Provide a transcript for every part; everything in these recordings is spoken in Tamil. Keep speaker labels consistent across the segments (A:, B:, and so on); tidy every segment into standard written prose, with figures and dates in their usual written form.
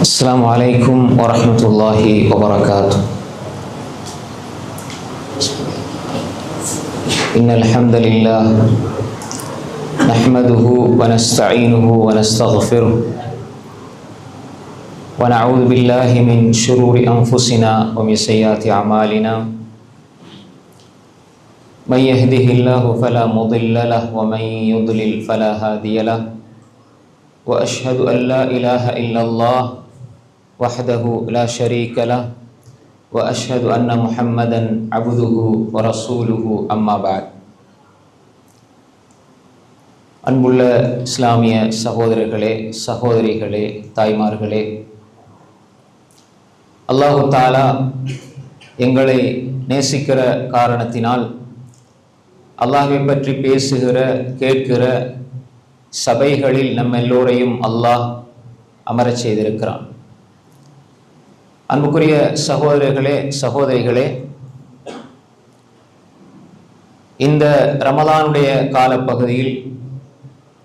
A: السلام عليكم ورحمة الله وبركاته. إن الحمد لله نحمده ونستعينه ونستغفره ونعوذ بالله من شرور أنفسنا ومن سيئات أعمالنا. من يهده الله فلا مضل له ومن يضلل فلا هادي له. وأشهد أن لا إله إلا الله وحده لا شريك له وأشهد أن محمدا عبده ورسوله أما بعد. அன்புள்ள இஸ்லாமிய சகோதரர்களே, சகோதரிகளே, தாய்மார்களே, அல்லாஹு தாலா எங்களை நேசிக்கிற காரணத்தினால் அல்லாஹ்வை பற்றி பேசுகிற, கேட்கிற சபைகளில் நம்ம எல்லோரையும் அல்லாஹ் அமரச் செய்திருக்கிறான். அன்புக்குரிய சகோதரர்களே, சகோதரிகளே, இந்த ரமலானுடைய காலப்பகுதியில்,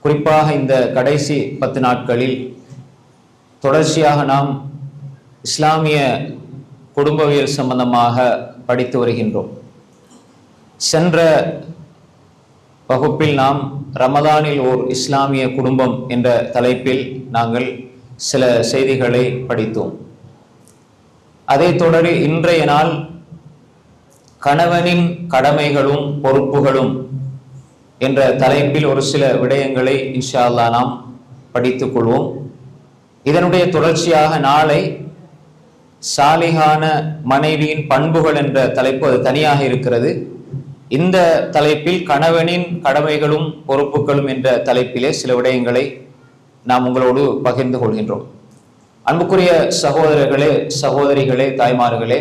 A: குறிப்பாக இந்த கடைசி 10 நாட்களில் தொடர்ச்சியாக நாம் இஸ்லாமிய குடும்பவியல் சம்பந்தமாக படித்து வருகின்றோம். சென்ற வகுப்பில் நாம் ரமலானில் ஓர் இஸ்லாமிய குடும்பம் என்ற தலைப்பில் நாங்கள் சில செய்திகளை படித்தோம். அதை தொடரி இன்றைய நாள் கணவனின் கடமைகளும் பொறுப்புகளும் என்ற தலைப்பில் ஒரு சில விடயங்களை இன்ஷா அல்லாஹ் நாம் படித்துக் கொள்வோம். இதனுடைய தொடர்ச்சியாக நாளை சாலிஹான மனைவியின் பண்புகள் என்ற தலைப்பு, அது தனியாக இருக்கிறது. இந்த தலைப்பில் கணவனின் கடமைகளும் பொறுப்புகளும் என்ற தலைப்பிலே சில விடயங்களை நாம் உங்களோடு பகிர்ந்து கொள்கின்றோம். அன்புக்குரிய சகோதரர்களே, சகோதரிகளே, தாய்மார்களே,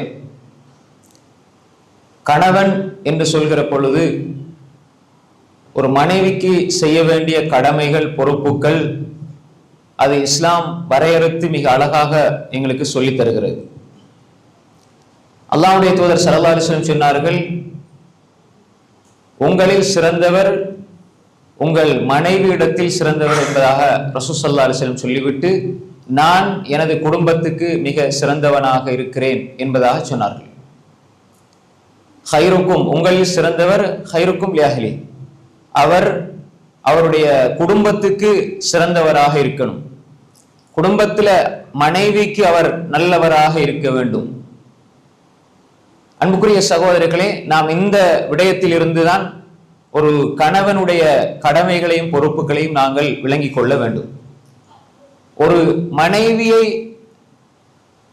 A: கணவன் என்று சொல்கிற பொழுது ஒரு மனைவிக்கு செய்ய வேண்டிய கடமைகள், பொறுப்புகள், அது இஸ்லாம் வரையறுத்து மிக அழகாக எங்களுக்கு சொல்லித் தருகிறது. அல்லாஹ்வுடைய தூதர் ஸல்லல்லாஹு அலைஹி வஸல்லம் சொன்னார்கள், உங்களில் சிறந்தவர் உங்கள் மனைவியிடத்தில் சிறந்தவர் என்பதாக ரசூல் ஸல்லல்லாஹு அலைஹி வஸல்லம் சொல்லிவிட்டு, நான் எனது குடும்பத்துக்கு மிக சிறந்தவனாக இருக்கிறேன் என்பதாக சொன்னார்கள். ஹைருக்கும், உங்களில் சிறந்தவர் ஹைருக்கும் லிஅஹ்லி, அவர் அவருடைய குடும்பத்துக்கு சிறந்தவராக இருக்கணும். குடும்பத்துல மனைவிக்கு அவர் நல்லவராக இருக்க வேண்டும். அன்புக்குரிய சகோதரர்களே, நாம் இந்த விடயத்தில் இருந்துதான் ஒரு கணவனுடைய கடமைகளையும் பொறுப்புகளையும் நாங்கள் விளங்கிக் கொள்ள வேண்டும். ஒரு மனைவியை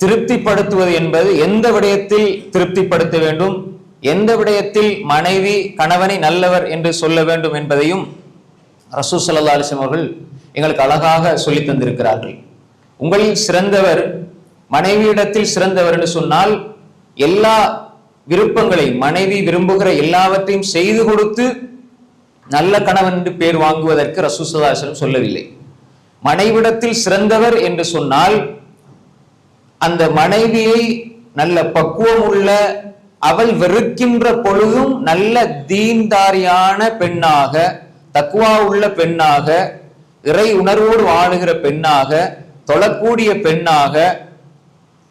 A: திருப்திப்படுத்துவது என்பது எந்த விடயத்தில் திருப்திப்படுத்த வேண்டும், எந்த விடயத்தில் மனைவி கணவனை நல்லவர் என்று சொல்ல வேண்டும் என்பதையும் ரசூல் ஸல்லல்லாஹு அலைஹி வஸல்லம் அவர்கள் எங்களுக்கு அழகாக சொல்லி தந்திருக்கிறார்கள். உங்களில் சிறந்தவர் மனைவியிடத்தில் சிறந்தவர் என்று சொன்னால், எல்லா விருப்பங்களையும், மனைவி விரும்புகிற எல்லாவற்றையும் செய்து கொடுத்து நல்ல கணவன் என்று பேர் வாங்குவதற்கு ரசூல் ஸல்லல்லாஹு அலைஹி வஸல்லம் சொல்லவில்லை. மனைவிடத்தில் சிறந்தவர் என்று சொன்னால், அந்த மனைவியை நல்ல பக்குவம் உள்ள, அவள் வெறுக்கின்ற பொழுதும் நல்ல தீன்தாரியான பெண்ணாக, தக்வா உள்ள பெண்ணாக, இறை உணர்வோடு வாழுகிற பெண்ணாக, தொழக்கூடிய பெண்ணாக,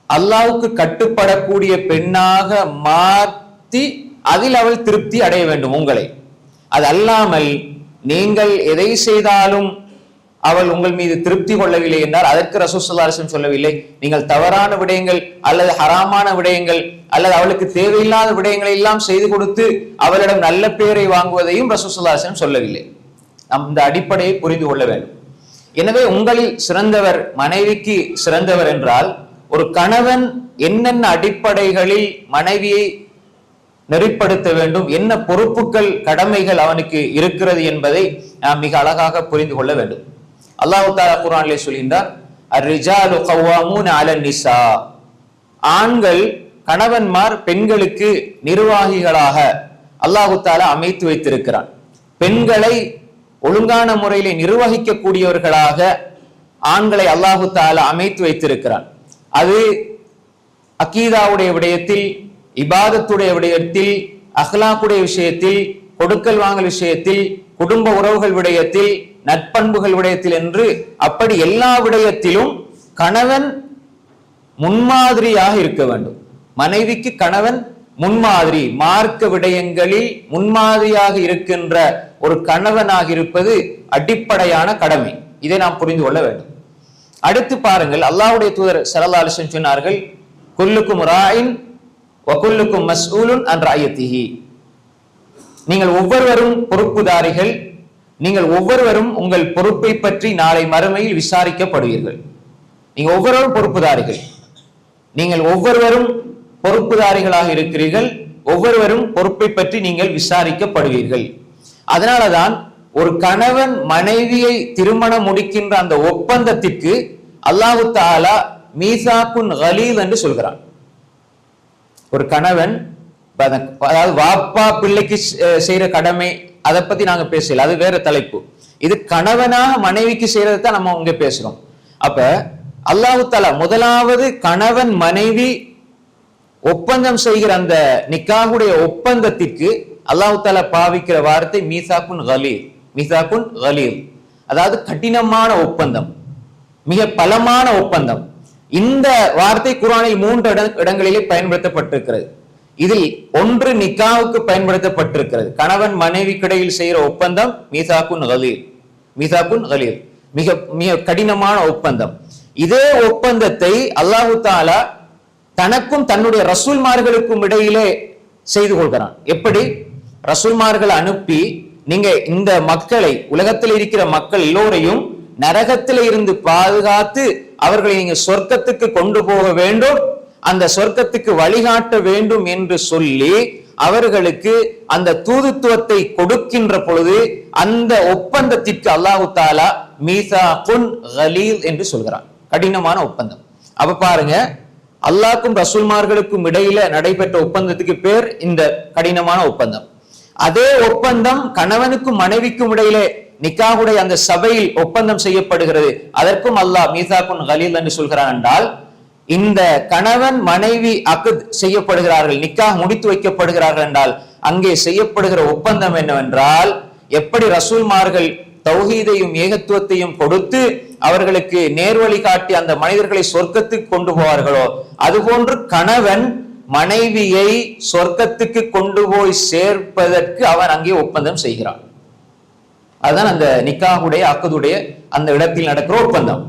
A: அல்லாஹ்வுக்கு கட்டுப்படக்கூடிய பெண்ணாக மாற்றி அதில் அவள் திருப்தி அடைய வேண்டும் உங்களை. அது அல்லாமல் நீங்கள் எதை செய்தாலும் அவள் உங்கள் மீது திருப்தி கொள்ளவில்லை என்றால் அதற்கு ரசூல் ஸல்லல்லாஹு அலைஹி வஸல்லம் சொல்லவில்லை. நீங்கள் தவறான விடயங்கள் அல்லது ஹராமான விடயங்கள் அல்லது அவளுக்கு தேவையில்லாத விடயங்களை எல்லாம் செய்து கொடுத்து அவளிடம் நல்ல பெயரை வாங்குவதையும் ரசூல் ஸல்லல்லாஹு அலைஹி வஸல்லம் சொல்லவில்லை. நாம் இந்த அடிப்படையை புரிந்து கொள்ள வேண்டும். எனவே உங்களில் சிறந்தவர் மனைவிக்கு சிறந்தவர் என்றால், ஒரு கணவன் என்னென்ன அடிப்படைகளில் மனைவியை நெறிப்படுத்த வேண்டும், என்ன பொறுப்புகள், கடமைகள் அவனுக்கு இருக்கிறது என்பதை நாம் மிக அழகாக புரிந்து கொள்ள வேண்டும். அல்லாஹ் தஆலா குர்ஆனிலே சொல்கின்றார், அர்-ரிஜாலு கவ்வாமூன அலன் நிஸா, ஆண்கள் கணவன்மார் பெண்களுக்கு நிர்வாகிகளாக அல்லாஹ் தஆலா அமைத்து வைத்திருக்கிறான். பெண்களை ஒழுங்கான முறையிலே நிர்வகிக்கக்கூடியவர்களாக ஆண்களை அல்லாஹ் தஆலா அமைத்து வைத்திருக்கிறான். அது அகீதாவுடைய விடயத்தில், இபாதத்துடைய விடயத்தில், அஹ்லாக்குடைய விஷயத்தில், கொடுக்கல் வாங்கல் விஷயத்தில், குடும்ப உறவுகள் விடயத்தில், நட்பண்புகள் விடயத்தில் என்று அப்படி எல்லா விடயத்திலும் கணவன் முன்மாதிரியாக இருக்க வேண்டும். மனைவிக்கு கணவன் முன்மாதிரி, மார்க்க விடயங்களில் முன்மாதிரியாக இருக்கின்ற ஒரு கணவனாக இருப்பது அடிப்படையான கடமை. இதை நாம் புரிந்து கொள்ள வேண்டும். அடுத்து பாருங்கள், அல்லாஹ்வுடைய தூதர் ஸல்லல்லாஹு அலைஹி வஸல்லம் சொன்னார்கள், குல்லுக்கும் ராயின் வ குல்லுக்கும் மஸ்ஊலுன் அன் ரஅயத்திஹி. நீங்கள் ஒவ்வொருவரும் பொறுப்புதாரிகள், நீங்கள் ஒவ்வொருவரும் உங்கள் பொறுப்பை பற்றி நாளை மறுமையில் விசாரிக்கப்படுவீர்கள். நீங்க ஒவ்வொருவரும் பொறுப்புதாரிகள், நீங்கள் ஒவ்வொருவரும் பொறுப்புதாரிகளாக இருக்கிறீர்கள், ஒவ்வொருவரும் பொறுப்பை பற்றி நீங்கள் விசாரிக்கப்படுவீர்கள். அதனாலதான் ஒரு கணவன் மனைவியை திருமணம் முடிக்கின்ற அந்த ஒப்பந்தத்திற்கு அல்லாஹு தஆலா மீசாக்குன் கலீல் என்று சொல்கிறான். ஒரு கணவன், அதாவது வாப்பா பிள்ளைக்கு செய்யற கடமை, அதை பத்தி நாங்க பேசல, அது வேற தலைப்பு. இது கணவனாக மனைவிக்கு செய்யறது தான் நம்ம இங்க பேசுறோம். அப்ப அல்லாஹு தஆலா முதலாவது கணவன் மனைவி ஒப்பந்தம் செய்கிற அந்த நிக்காஹுடைய ஒப்பந்தத்திற்கு அல்லாஹு தஆலா பாவிக்கிற வார்த்தை மீசாக்குன் கலீல். மீசாக்குன் கலீல் அதாவது கடினமான ஒப்பந்தம், மிக பலமான ஒப்பந்தம். இந்த வார்த்தை குர்ஆனில் 3 இடங்களிலே பயன்படுத்தப்பட்டிருக்கிறது. இதில் ஒன்று நிக்காவுக்கு பயன்படுத்தப்பட்டிருக்கிறது. கணவன் மனைவி கிடையில் செய்கிற ஒப்பந்தம் மீசாக்குன் கலீல், மீசாக்குன் கலீல், மிக மிக கடினமான ஒப்பந்தம். இதே ஒப்பந்தத்தை அல்லாஹு தஆலா தனக்கும் தன்னுடைய ரசூல்மார்களுக்கும் இடையிலே செய்து கொள்கிறான். எப்படி? ரசூல்மார்களை அனுப்பி, நீங்க இந்த மக்களை, உலகத்தில் இருக்கிற மக்கள் எல்லோரையும் நரகத்தில இருந்து பாதுகாத்து அவர்களை நீங்க சொர்க்கத்துக்கு கொண்டு போக வேண்டும், அந்த சொர்க்கத்துக்கு வழிகாட்ட வேண்டும் என்று சொல்லி அவர்களுக்கு அந்த தூதுத்துவத்தை கொடுக்கின்ற பொழுது அந்த ஒப்பந்தத்திற்கு அல்லாஹு தஆலா மீசாக்குன் கலீல் என்று சொல்கிறான், கடினமான ஒப்பந்தம். அப்ப பாருங்க, அல்லாஹ்க்கும் ரசூல்மார்களுக்கும் இடையில நடைபெற்ற ஒப்பந்தத்துக்கு பேர் இந்த கடினமான ஒப்பந்தம். அதே ஒப்பந்தம் கணவனுக்கும் மனைவிக்கும் இடையிலே நிக்காஹுடைய அந்த சபையில் ஒப்பந்தம் செய்யப்படுகிறது, அதற்கும் அல்லாஹ் மீசாக்குன் கலீல் என்று சொல்கிறான். என்றால் இந்த கணவன் மனைவி அக்த் செய்யப்படுகிறார்கள், நிக்காஹ் முடித்து வைக்கப்படுகிறார்கள் என்றால் அங்கே செய்யப்படுகிற ஒப்பந்தம் என்னவென்றால், எப்படி ரசூல்மார்கள் தௌஹீதையும் ஏகத்துவத்தையும் கொடுத்து அவர்களுக்கு நேர்வழி காட்டி அந்த மனிதர்களை சொர்க்கத்துக்கு கொண்டு போவார்களோ, அதுபோன்று கணவன் மனைவியை சொர்க்கத்துக்கு கொண்டு போய் சேர்ப்பதற்கு அவன் அங்கே ஒப்பந்தம் செய்கிறான். அதுதான் அந்த நிக்காஹுடைய அக்துடைய அந்த இடத்தில் நடக்கிற ஒப்பந்தம்.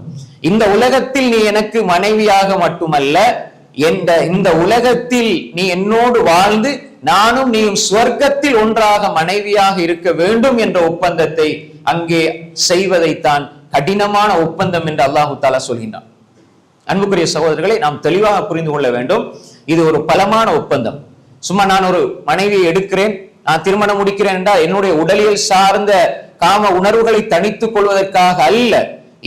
A: இந்த உலகத்தில் நீ எனக்கு மனைவியாக மட்டுமல்ல, இந்த உலகத்தில் நீ என்னோடு வாழ்ந்து நானும் நீயும் சொர்க்கத்தில் ஒன்றாக மனைவியாக இருக்க வேண்டும் என்ற ஒப்பந்தத்தை அங்கே செய்வதைத்தான் கடினமான ஒப்பந்தம் என்று அல்லாஹு தஆலா சொல்கின்றான். அன்புக்குரிய சகோதரர்களை, நாம் தெளிவாக புரிந்து கொள்ள வேண்டும், இது ஒரு பலமான ஒப்பந்தம். சும்மா நான் ஒரு மனைவியை எடுக்கிறேன், நான் திருமணம் முடிக்கிறேன் என்றால் என்னுடைய உடலியல் சார்ந்த காம உணர்வுகளை தணித்துக் கொள்வதற்காக அல்ல,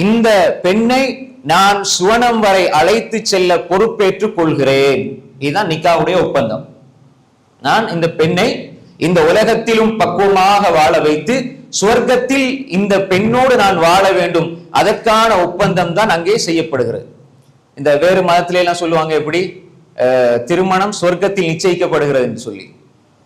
A: இந்த பெண்ணை நான் சுவனம் வரை அழைத்து செல்ல பொறுப்பேற்றுக் கொள்கிறேன். இதுதான் நிக்காஹுடைய ஒப்பந்தம். நான் இந்த பெண்ணை இந்த உலகத்திலும் பக்குவமாக வாழ வைத்து சுவர்க்கத்தில் இந்த பெண்ணோடு நான் வாழ வேண்டும், அதற்கான ஒப்பந்தம் தான் அங்கே செய்யப்படுகிறது. இந்த வேறு மதத்தில எல்லாம் சொல்லுவாங்க, எப்படி திருமணம் சொர்க்கத்தில் நிச்சயிக்கப்படுகிறது என்று சொல்லி.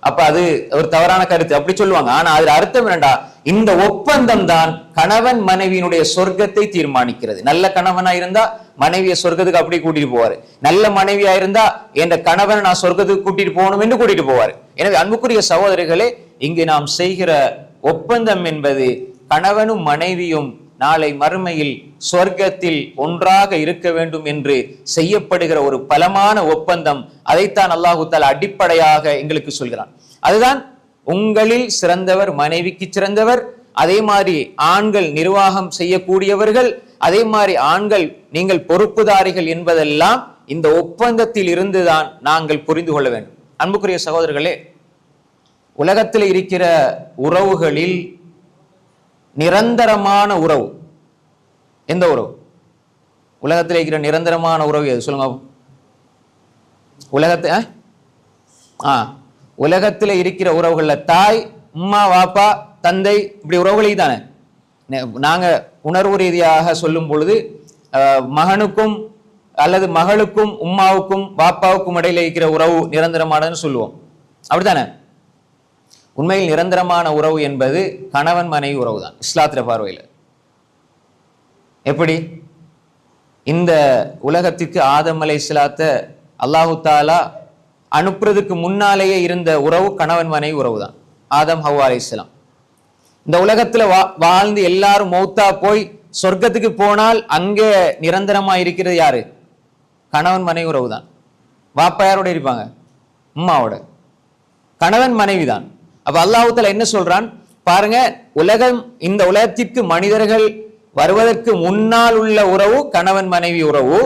A: அப்ப அது ஒரு தவறான கருத்து, அப்படி சொல்லுவாங்க. ஆனா அது அர்த்தம் என்னடா, இந்த ஒப்பந்தம் தான் கணவன் மனைவியினுடைய சொர்க்கத்தை தீர்மானிக்கிறது. நல்ல கணவனா இருந்தா மனைவியை சொர்க்கத்துக்கு அப்படி கூட்டிட்டு போவாரு, நல்ல மனைவியா இருந்தா என்ற கணவனை நான் சொர்க்கத்துக்கு கூட்டிட்டு போகணும் என்று கூட்டிட்டு போவாரு. எனவே அன்புக்குரிய சகோதரிகளே, இங்கு நாம் செய்கிற ஒப்பந்தம் என்பது கணவனும் மனைவியும் நாளை மறுமையில் சொர்க்கத்தில் ஒன்றாக இருக்க வேண்டும் என்று செய்யப்படுகிற ஒரு பலமான ஒப்பந்தம். அதைத்தான் அல்லாஹு தஆலா அடிப்படையாக எங்களுக்கு சொல்கிறான். அதுதான் உங்களில் சிறந்தவர் மனைவிக்கு சிறந்தவர், அதே மாதிரி ஆண்கள் நிர்வாகம் செய்யக்கூடியவர்கள், அதே மாதிரி ஆண்கள் நீங்கள் பொறுப்புதாரிகள் என்பதெல்லாம் இந்த ஒப்பந்தத்தில் இருந்துதான் நாங்கள் புரிந்து கொள்ள வேண்டும். அன்புக்குரிய சகோதரர்களே, உலகத்தில் இருக்கிற உறவுகளில் நிரந்தரமான உறவு எந்த உறவு? உலகத்தில் இருக்கிற நிரந்தரமான உறவு எது சொல்லுங்க? உலகத்தில் இருக்கிற உறவுகள்ல தாய், அம்மா, வாப்பா, தந்தை, இப்படி உறவுகளே தானே. நாங்க உணர்வு ரீதியாக சொல்லும் பொழுது மகனுக்கும் அல்லது மகளுக்கும் உம்மாவுக்கும் வாப்பாவுக்கும் இடையில இருக்கிற உறவு நிரந்தரமானதுன்னு சொல்லுவோம், அப்படித்தானே? உண்மையில் நிரந்தரமான உறவு என்பது கணவன் மனைவி உறவு தான் இஸ்லாத்திர பார்வையில். எப்படி? இந்த உலகத்திற்கு ஆதம் அலைஹிஸ்ஸலாத்தை அல்லாஹு தாலா அனுப்புறதுக்கு முன்னாலேயே இருந்த உறவு கணவன் மனைவி உறவு தான். ஆதம் ஹவ்வா அலைஹிஸ்ஸலாம் இந்த உலகத்துல வாழ்ந்து எல்லாரும் மௌத்தா போய் சொர்க்கத்துக்கு போனால் அங்கே நிரந்தரமா இருக்கிறது யாரு? கணவன் மனைவி உறவு தான். வாப்பா யாரோட இருப்பாங்க? அம்மாவோட. கணவன் மனைவி தான். அப்ப அல்லாஹ் தஆலா என்ன சொல்றான் பாருங்க, இந்த உலகத்திற்கு மனிதர்கள் வருவதற்கு முன்னால் உள்ள உறவு கணவன் மனைவி உறவு,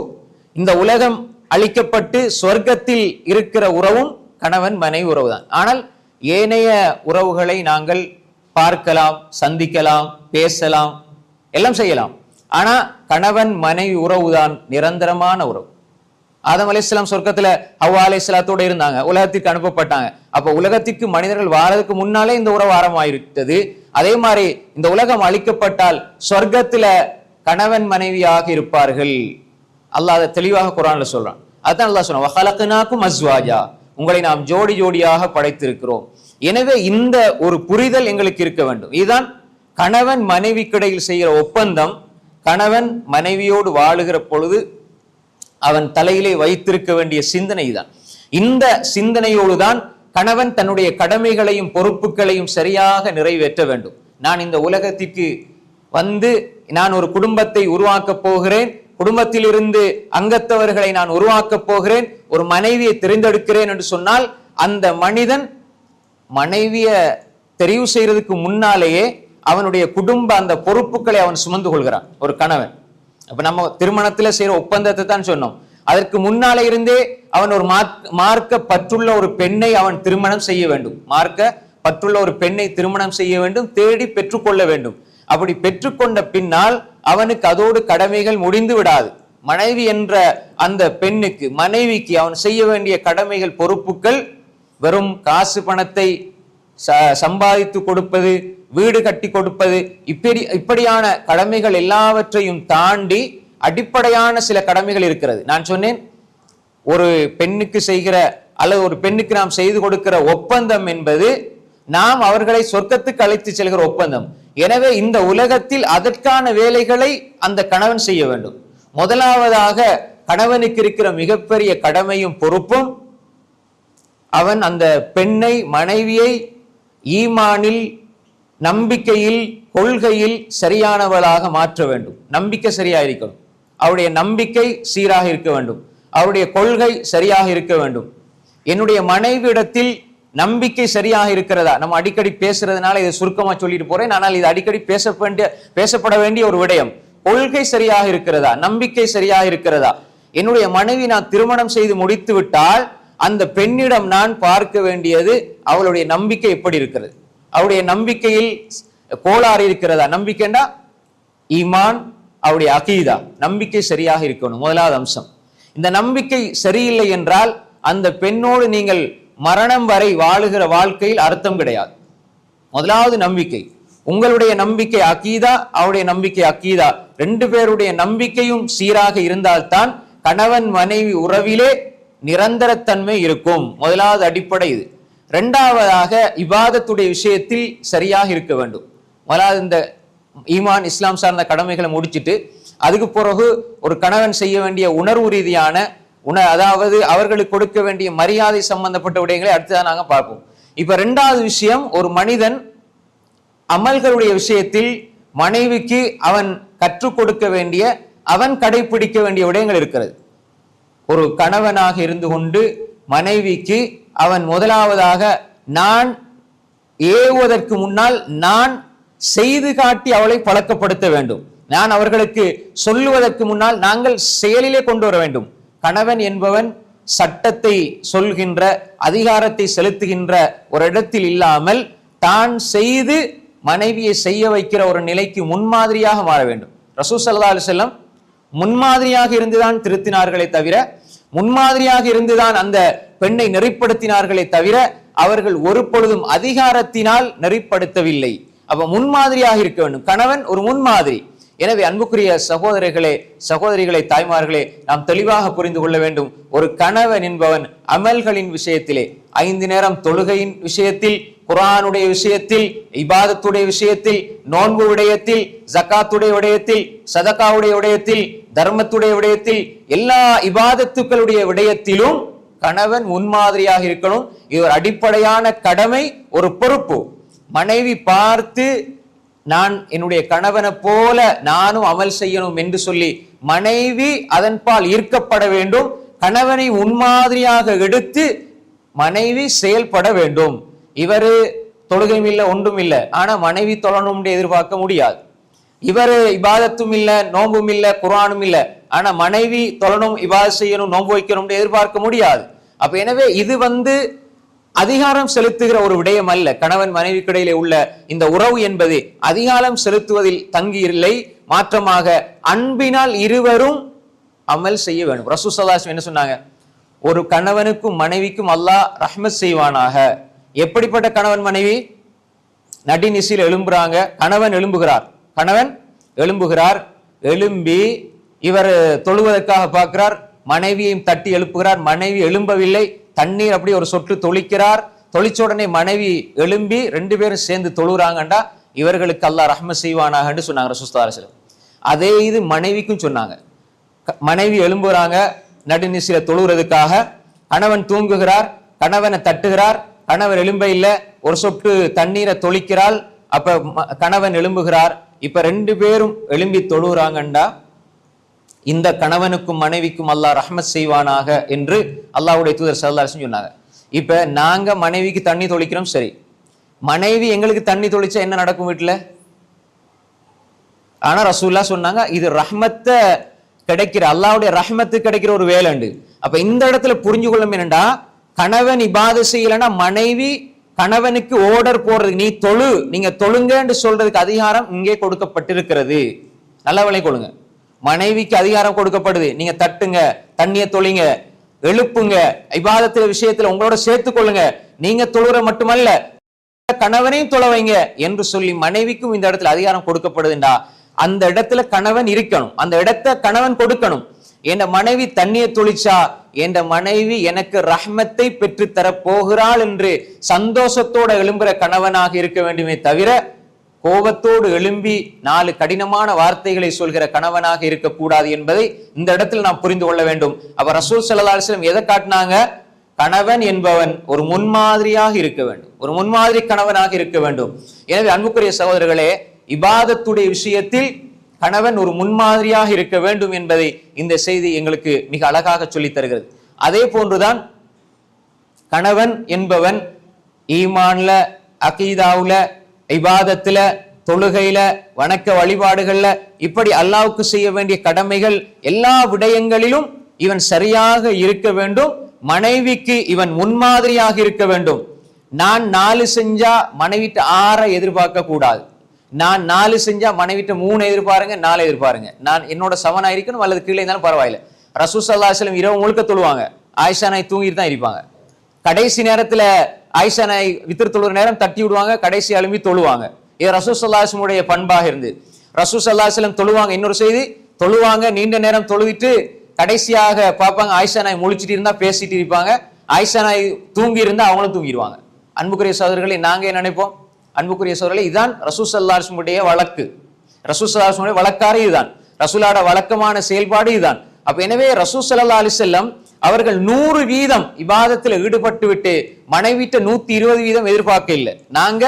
A: இந்த உலகம் அழிக்கப்பட்டு சொர்க்கத்தில் இருக்கிற உறவும் கணவன் மனைவி உறவு தான். ஆனால் ஏனைய உறவுகளை நாங்கள் பார்க்கலாம், சந்திக்கலாம், பேசலாம், எல்லாம் செய்யலாம். ஆனா கணவன் மனைவி உறவு தான் நிரந்தரமான உறவு. ஆதம் அலைஹிஸ்ஸலாம் சொர்க்கத்துல ஹவ்வா அலைஹிஸ்ஸலாத்தோட இருந்தாங்க, உலகத்திற்கு அனுப்பப்பட்டாங்க. அப்ப உலகத்திற்கு மனிதர்கள் வாரதுக்கு முன்னாலே இந்த உறவு ஆரம்பமாயிருக்கிறது. அதே மாதிரி இந்த உலகம் அழிக்கப்பட்டால் சொர்க்கத்துல கணவன் மனைவியாக இருப்பார்கள். அல்லாஹ் அதை தெளிவாக குர்ஆன்ல சொல்றான். அதான் அல்லாஹ் சொல்றான், வஹலக்னாக்கும் அஸ்வாஜா, உங்களை நாம் ஜோடி ஜோடியாக படைத்திருக்கிறோம். எனவே இந்த ஒரு புரிதல் எங்களுக்கு இருக்க வேண்டும். இதுதான் கணவன் மனைவிக்கிடையில் செய்கிற ஒப்பந்தம். கணவன் மனைவியோடு வாழுகிற பொழுது அவன் தலையிலே வைத்திருக்க வேண்டிய சிந்தனை தான். இந்த சிந்தனையோடு தான் கணவன் தன்னுடைய கடமைகளையும் பொறுப்புகளையும் சரியாக நிறைவேற்ற வேண்டும். நான் இந்த உலகத்திற்கு வந்து நான் ஒரு குடும்பத்தை உருவாக்கப் போகிறேன், குடும்பத்திலிருந்து அங்கத்தவர்களை நான் உருவாக்கப் போகிறேன், ஒரு மனைவியை தெரிந்தெடுக்கிறேன் என்று சொன்னால் அந்த மனிதன் மனைவியை தெரிவு செய்யறதுக்கு முன்னாலேயே அவனுடைய குடும்ப அந்த பொறுப்புகளை அவன் சுமந்து கொள்கிறான் ஒரு கணவன். அப்ப நம்ம திருமணத்துல செய்யற ஒப்பந்தத்தை தான் சொன்னோம். அதற்கு முன்னாலே இருந்தே அவன் ஒரு மார்க்க பற்றுள்ள ஒரு பெண்ணை அவன் திருமணம் செய்ய வேண்டும், மார்க்க பற்றுள்ள ஒரு பெண்ணை திருமணம் செய்ய வேண்டும், தேடி பெற்றுக்கொள்ள வேண்டும். அப்படி பெற்றுக்கொண்ட பின்னால் அவனுக்கு அதோடு கடமைகள் முடிந்து விடாது. மனைவி என்ற அந்த பெண்ணுக்கு, மனைவிக்கு அவன் செய்ய வேண்டிய கடமைகள் பொறுப்புகள் வெறும் காசு பணத்தை சம்பாதித்து கொடுப்பது, வீடு கட்டி கொடுப்பது, இப்படியான கடமைகள் எல்லாவற்றையும் தாண்டி அடிப்படையான சில கடமைகள் இருக்கிறது. நான் சொன்னேன், ஒரு பெண்ணுக்கு செய்கிற அல்லது ஒரு பெண்ணுக்கு நாம் செய்து கொடுக்கிற ஒப்பந்தம் என்பது நாம் அவர்களை சொர்க்கத்துக்கு அழைத்து செல்கிற ஒப்பந்தம். எனவே இந்த உலகத்தில் அதற்கான வேலைகளை அந்த கணவன் செய்ய வேண்டும். முதலாவதாக கணவனுக்கு இருக்கிற மிகப்பெரிய கடமையும் பொறுப்பும் அவன் அந்த பெண்ணை, மனைவியை ஈமானில், நம்பிக்கையில், கொள்கையில் சரியானவளாக மாற்ற வேண்டும். நம்பிக்கை சரியாக இருக்கணும், அவருடைய நம்பிக்கை சீராக இருக்க வேண்டும், அவருடைய கொள்கை சரியாக இருக்க வேண்டும். என்னுடைய மனைவியிடத்தில் நம்பிக்கை சரியாக இருக்கிறதா? நம்ம அடிக்கடி பேசுறதுனால இதை சுருக்கமா சொல்லிட்டு போறேன், ஆனால் இது அடிக்கடி பேசப்பட வேண்டிய ஒரு விடயம். கொள்கை சரியாக இருக்கிறதா? நம்பிக்கை சரியாக இருக்கிறதா? என்னுடைய மனைவி நான் திருமணம் செய்து முடித்து விட்டால் அந்த பெண்ணிடம் நான் பார்க்க வேண்டியது அவளுடைய நம்பிக்கை எப்படி இருக்கிறது, அவருடைய நம்பிக்கையில் கோளாறு இருக்கிறதா? நம்பிக்கைண்டா ஈமான், அவருடைய அகீதா, நம்பிக்கை சரியாக இருக்கணும். முதலாவது அம்சம். இந்த நம்பிக்கை சரியில்லை என்றால் அந்த பெண்ணோடு நீங்கள் மரணம் வரை வாழுகிற வாழ்க்கையில் அர்த்தம் கிடையாது. முதலாவது நம்பிக்கை. உங்களுடைய நம்பிக்கை அகீதா, அவருடைய நம்பிக்கை அகீதா, ரெண்டு பேருடைய நம்பிக்கையும் சீராக இருந்தால்தான் கணவன் மனைவி உறவிலே நிரந்தரத்தன்மை இருக்கும். முதலாவது அடிப்படை இது. இரண்டாவதாக இபாதத்துடைய விஷயத்தில் சரியாக இருக்க வேண்டும். முதலாவது இந்த ஈமான், இஸ்லாம் சார்ந்த கடமைகளை முடிச்சுட்டு அதுக்கு பிறகு ஒரு கணவன் செய்ய வேண்டிய உணர்வு ரீதியான அதாவது அவர்களுக்கு கொடுக்க வேண்டிய மரியாதை சம்பந்தப்பட்ட விடயங்களை அடுத்ததான் நாங்க பார்ப்போம். இப்ப ரெண்டாவது விஷயம், ஒரு மனிதன் அமல்களுடைய விஷயத்தில் மனைவிக்கு அவன் கற்றுக் கொடுக்க வேண்டிய, அவன் கடைபிடிக்க வேண்டிய விடயங்கள் இருக்கிறது. ஒரு கணவனாக இருந்து கொண்டு மனைவிக்கு அவன் முதலாவதாக நான் ஏவுவதற்கு முன்னால் நான் செய்து காட்டி அவளை பழக்கப்படுத்த வேண்டும். நான் அவர்களுக்கு சொல்லுவதற்கு முன்னால் நாங்கள் செயலிலே கொண்டு வர வேண்டும். கணவன் என்பவன் சட்டத்தை சொல்கின்ற, அதிகாரத்தை செலுத்துகின்ற ஒரு இடத்தில் இல்லாமல் தான் செய்து மனைவியை செய்ய வைக்கிற ஒரு நிலைக்கு முன்மாதிரியாக மாற வேண்டும். ரசூல் ஸல்லல்லாஹு அலைஹி வஸல்லம் முன்மாதிரியாக இருந்துதான் திருத்தினார்களே தவிர, முன்மாதிரியாக இருந்துதான் அந்த பெண்ணை நெறிப்படுத்தினார்களே தவிர அவர்கள் ஒரு பொழுதும் அதிகாரத்தினால் நெறிப்படுத்தவில்லை. அப்ப முன்மாதிரியாக இருக்க வேண்டும். கணவன் ஒரு முன்மாதிரி. எனவே அன்புக்குரிய சகோதரர்களே, சகோதரிகளை, தாய்மார்களே, நாம் தெளிவாக புரிந்து கொள்ள வேண்டும். ஒரு கணவன் என்பவன் அமல்களின் விஷயத்திலே, 5 நேரம் தொழுகையின் விஷயத்தில், குர்ஆனுடைய விஷயத்தில், இபாதத்துடைய விஷயத்தில், நோன்பு விடயத்தில், ஜகாத்துடைய விடயத்தில், சதகாவுடைய விடயத்தில், தர்மத்துடைய விடயத்தில், எல்லா இபாதத்துக்களுடைய விடயத்திலும் கணவன் முன்மாதிரியாக இருக்கணும். இது ஒரு அடிப்படையான கடமை, ஒரு பொறுப்பு. மனைவி பார்த்து நான் என்னுடைய கணவனை போல நானும் அமல் செய்யணும் என்று சொல்லி மனைவி அதன்பால் ஈர்க்கப்பட வேண்டும். கணவனை முன்மாதிரியாக எடுத்து மனைவி செயல்பட வேண்டும். இவரு தொழுகையும் இல்லை, ஒன்றும் இல்லை, ஆனா மனைவி தொழணும் எதிர்பார்க்க முடியாது. இவரு இபாதத்தும் இல்லை, நோம்பும் இல்லை, குர்ஆனும் இல்லை, ஆனா மனைவி தொழணும், இபாதத் செய்யணும், நோன்பு வைக்கணும் எதிர்பார்க்க முடியாது. அப்ப எனவே இது அதிகாரம் செலுத்துகிற ஒரு விடயம் அல்ல. கணவன் மனைவி கிடையிலே உள்ள இந்த உறவு என்பது அதிகாரம் செலுத்துவதில் தங்கி இல்லை, மாற்றமாக அன்பினால் இருவரும் அமல் செய்ய வேண்டும். ரசூல் ஸல்லல்லாஹு அலைஹி வஸல்லம் என்ன சொன்னாங்க? ஒரு கணவனுக்கும் மனைவிக்கும் அல்லாஹ் ரஹ்மத் செய்வானாக. எப்படிப்பட்ட கணவன் மனைவி? நடுநிசியில் எழும்புறாங்க, கணவன் எழும்புகிறார், எழும்பி இவர் தொழுவதற்காக பார்க்கிறார், மனைவியையும் தட்டி எழுப்புகிறார், மனைவி எழும்பவில்லை, தண்ணீர் அப்படி ஒரு சொட்டு தொளிக்கிறார், தொளிச்ச உடனே மனைவி எழும்பி 2 பேரும் சேர்ந்து தொழுறாங்கண்டா இவர்களுக்கு அல்லாஹ் ரஹ்மத் செய்வானாக என்று சொன்னாங்க ரசூல் ஸல்லல்லாஹு அலைஹி வஸல்லம். அதே இது மனைவிக்கும் சொன்னாங்க. மனைவி எழும்புறாங்க நடுநிசில தொழுகிறதுக்காக, கணவன் தூங்குகிறார், கணவனை தட்டுகிறார், கணவர் எழும்ப இல்லை, ஒரு சொட்டு தண்ணீரை தொளிக்கிறாள், அப்ப கணவன் எழும்புகிறார், இப்ப 2 பேரும் எழும்பி தொழுகிறாங்கண்டா இந்த கணவனுக்கும் மனைவிக்கும் அல்லாஹ் ரஹ்மத் செய்வானாக என்று அல்லாஹ்வுடைய தூதர் ஸல்லல்லாஹு அலைஹி வஸல்லம் சொன்னாங்க. இப்ப நாங்க மனைவிக்கு தண்ணி தொளிக்கிறோம், சரி, மனைவி எங்களுக்கு தண்ணி தொளிச்சா என்ன நடக்கும் வீட்டுல? ஆனா ரசூலுல்லாஹ் சொன்னாங்க இது ரஹ்மத்தை கிடைக்கிற, அல்லாஹ்வுடைய ரஹ்மத்து கிடைக்கிற ஒரு வேலை உண்டு. அப்ப இந்த இடத்துல புரிஞ்சு கொள்ளும் என்னண்டா, கணவன் இபாதத் செய்யலன்னா மனைவி கணவனுக்கு ஓர்டர் போடுறதுக்கு, நீ தொழு, நீங்க தொழுங்கன்னு சொல்றதுக்கு அதிகாரம் இங்கே கொடுக்கப்பட்டிருக்கிறது. நல்ல விலை கொள்ளுங்க. மனைவிக்கு அதிகாரம் கொடுக்கப்படுது, நீங்க தட்டுங்க, தண்ணிய தொழிங்க, எழுப்புங்க, இபாதத்துல விஷயத்துல உங்களோட சேர்த்து கொள்ளுங்க, நீங்க தொழுற மட்டுமல்ல கணவனையும் தொழ வைங்க என்று சொல்லி மனைவிக்கும் இந்த இடத்துல அதிகாரம் கொடுக்கப்படுதுண்டா அந்த இடத்துல கணவன் இருக்கணும், அந்த இடத்தை கணவன் கொடுக்கணும். என் மனைவி தண்ணியை தொளிச்சா என் மனைவி எனக்கு ரஹ்மத்தை பெற்று தர போகிறாள் என்று சந்தோஷத்தோட எழும்புற கணவனாக இருக்க வேண்டுமே தவிர கோபத்தோடு எழும்பி 4 கடினமான வார்த்தைகளை சொல்கிற கணவனாக இருக்கக்கூடாது என்பதை இந்த இடத்தில் நாம் புரிந்து கொள்ள வேண்டும். அப்ப ரசூல் ஸல்லல்லாஹு அலைஹி வஸல்லம் எதை காட்டினாங்க? கணவன் என்பவன் ஒரு முன்மாதிரியாக இருக்க வேண்டும், ஒரு முன்மாதிரி கணவனாக இருக்க வேண்டும். எனவே அன்புக்குரிய சகோதரர்களே, இபாதத்துடைய விஷயத்தில் கணவன் ஒரு முன்மாதிரியாக இருக்க வேண்டும் என்பதை இந்த செய்தி எங்களுக்கு மிக அழகாக சொல்லித் தருகிறது. அதே போன்றுதான் கணவன் என்பவன் ஈமான்ல, அகீதாவுல, இபாதத்துல, தொழுகையில, வணக்க வழிபாடுகள்ல, இப்படி அல்லாஹ்வுக்கு செய்ய வேண்டிய கடமைகள் எல்லா விடயங்களிலும் இவன் சரியாக இருக்க வேண்டும். மனைவிக்கு இவன் முன்மாதிரியாக இருக்க வேண்டும். நான் 4 செஞ்சா மனைவிட்டு 6 எதிர்பார்க்க கூடாது. நான் 4 செஞ்சா மனைவிட்ட 3 எதிர்பாருங்க, 4 எதிர்பாருங்க. நான் என்னோட சமனா இருக்கணும், அல்லது கீழே இருந்தாலும் பரவாயில்ல. ரசூல் ஸல்லல்லாஹு அலைஹி வஸல்லம் இரவு முழுக்க தொழுவாங்க, ஆயிஷா நாய் தூங்கிட்டு தான் இருப்பாங்க. கடைசி நேரத்துல ஆயிஷா நாய் வித்ர் தொழுற நேரம் தட்டி விடுவாங்க, கடைசி எழும்பி தொழுவாங்க. இது ரசூல் ஸல்லல்லாஹு அலைஹி வஸல்லம் பண்பாக இருந்து ரசூல் ஸல்லல்லாஹு அலைஹி வஸல்லம் தொழுவாங்க. இன்னொரு செய்தி, தொழுவாங்க, நீண்ட நேரம் தொழுவிட்டு கடைசியாக பார்ப்பாங்க ஆயிஷா நாய் முழிச்சிட்டு இருந்தா பேசிட்டு இருப்பாங்க, ஆயிஷா நாய் தூங்கி இருந்தா அவங்களும் தூங்கிடுவாங்க. அன்புக்குரிய சகோதரர்களை நாங்க என்ன நினைப்போம்? அன்புக்குரிய சகோதரர்களே, இதுதான் ரசூல் ஸல்லல்லாஹு அலைஹி வஸல்லம் வழக்கு. ரசூல் ஸல்லல்லாஹு அலைஹி வஸல்லம் வழக்காறு இதுதான், ரசூலோட வழக்கமான செயல்பாடு இதுதான். அப்ப எனவே ரசூல் ஸல்லல்லாஹு அலைஹி வஸல்லம் அவர்கள் 100% இபாதத்தில் ஈடுபட்டு விட்டு மனைவிட்ட 120% எதிர்பார்க்க இல்லை. நாங்க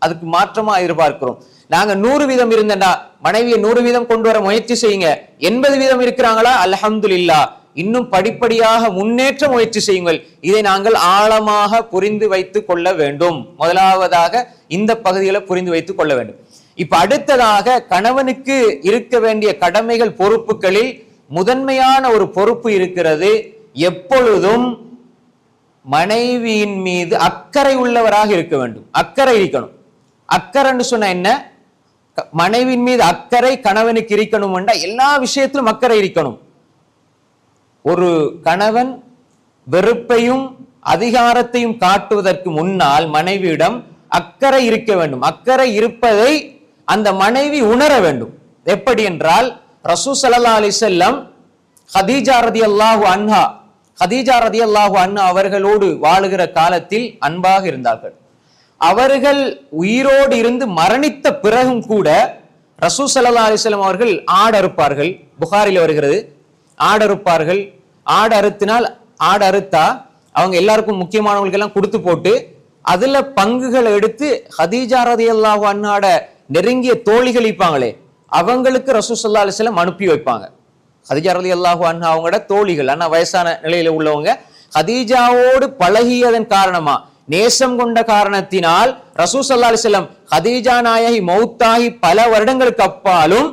A: அதுக்கு மாற்றமா எதிர்பார்க்கிறோம். நாங்க 100% இருந்தேன்டா மனைவியை 100% கொண்டு வர முயற்சி செய்யுங்க. 80% இருக்கிறாங்களா? அல்ஹம்துலில்லாஹ், இன்னும் படிப்படியாக முன்னேற்ற முயற்சி செய்யுங்கள். இதை நாங்கள் ஆழமாக புரிந்து வைத்துக் கொள்ள வேண்டும். முதலாவதாக இந்த பகுதிகளை புரிந்து வைத்துக் கொள்ள வேண்டும். இப்ப அடுத்ததாக கணவனுக்கு இருக்க வேண்டிய கடமைகள், பொறுப்புகளில் முதன்மையான ஒரு பொறுப்பு இருக்கிறது. எப்பொழுதும் மனைவியின் மீது அக்கறை உள்ளவராக இருக்க வேண்டும். அக்கறை இருக்கணும். அக்கறைன்னு சொன்ன என்ன? மனைவியின் மீது அக்கறை கணவனுக்கு இருக்கணும் என்றா எல்லா விஷயத்திலும் அக்கறை இருக்கணும். ஒரு கணவன் வெறுப்பையும் அதிகாரத்தையும் காட்டுவதற்கு முன்னால் மனைவியிடம் அக்கறை இருக்க வேண்டும். அக்கறை இருப்பதை அந்த மனைவி உணர வேண்டும். எப்படி என்றால், ரசூல் ஸல்லல்லாஹு அலைஹி வஸல்லம் ஹதீஜா ரலியல்லாஹு அன்ஹா அவர்களோடு வாழுகிற காலத்தில் அன்பாக இருந்தார்கள். அவர்கள் உயிரோடு இருந்து மரணித்த பிறகும் கூட ரசூல் ஸல்லல்லாஹு அலைஹி வஸல்லம் அவர்கள் ஆடு அறுப்பார்கள். புகாரில் வருகிறது, ஆடு அறுப்பார்கள். ஆடு அறுத்தினால், ஆடு அறுத்தா அவங்க எல்லாருக்கும் முக்கியமானவங்களுக்கு எல்லாம் கொடுத்து போட்டு அதுல பங்குகளை எடுத்து ஹதீஜா ரலியல்லாஹு அன்ஹாட நெருங்கிய தோழிகள் இருப்பாங்களே அவங்களுக்கு ரசூல் ஸல்லல்லாஹு அலைஹி வஸல்லம் அனுப்பி வைப்பாங்க. ஹதீஜா ரலியல்லாஹு அன்ஹா அவங்களோட தோழிகள், ஆனா வயசான நிலையில உள்ளவங்க. ஹதீஜாவோடு பழகியதன் காரணமா, நேசம் கொண்ட காரணத்தினால் ரசூல் ஸல்லல்லாஹு அலைஹி வஸல்லம் ஹதீஜா நாயகி மௌத்தாகி பல வருடங்களுக்கு அப்பாலும்